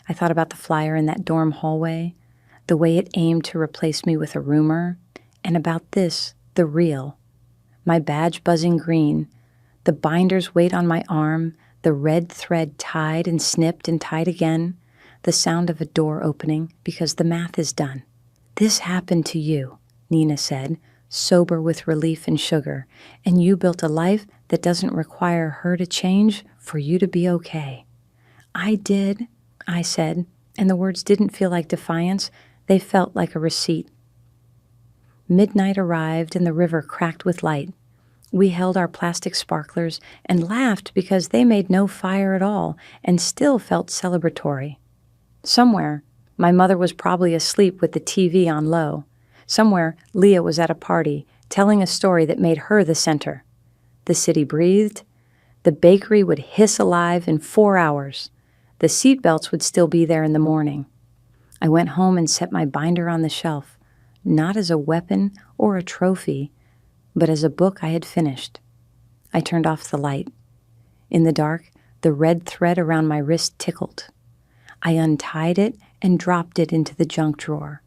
[SPEAKER 1] I thought about the flyer in that dorm hallway, the way it aimed to replace me with a rumor, and about this, the real. My badge buzzing green, the binder's weight on my arm, the red thread tied and snipped and tied again, the sound of a door opening because the math is done. "This happened to you," Nina said, sober with relief and sugar, "and you built a life that doesn't require her to change for you to be okay." "I did," I said, and the words didn't feel like defiance. They felt like a receipt. Midnight arrived and the river cracked with light. We held our plastic sparklers and laughed because they made no fire at all and still felt celebratory. Somewhere, my mother was probably asleep with the TV on low. Somewhere, Leah was at a party, telling a story that made her the center. The city breathed. The bakery would hiss alive in 4 hours. The seatbelts would still be there in the morning. I went home and set my binder on the shelf, not as a weapon or a trophy, but as a book I had finished. I turned off the light. In the dark, the red thread around my wrist tickled. I untied it and dropped it into the junk drawer,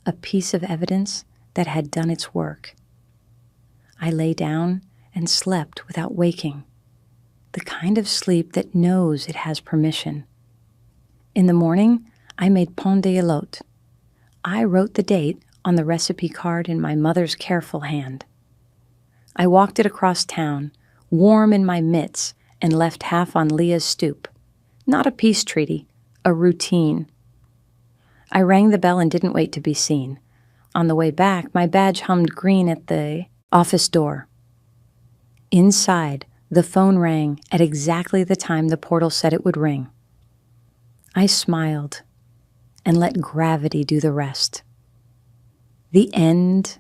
[SPEAKER 1] a piece of evidence that had done its work. I lay down and slept without waking, the kind of sleep that knows it has permission. In the morning, I made pain d'élote. I wrote the date on the recipe card in my mother's careful hand. I walked it across town, warm in my mitts, and left half on Leah's stoop. Not a peace treaty, a routine. I rang the bell and didn't wait to be seen. On the way back, my badge hummed green at the office door. Inside, the phone rang at exactly the time the portal said it would ring. I smiled and let gravity do the rest. The end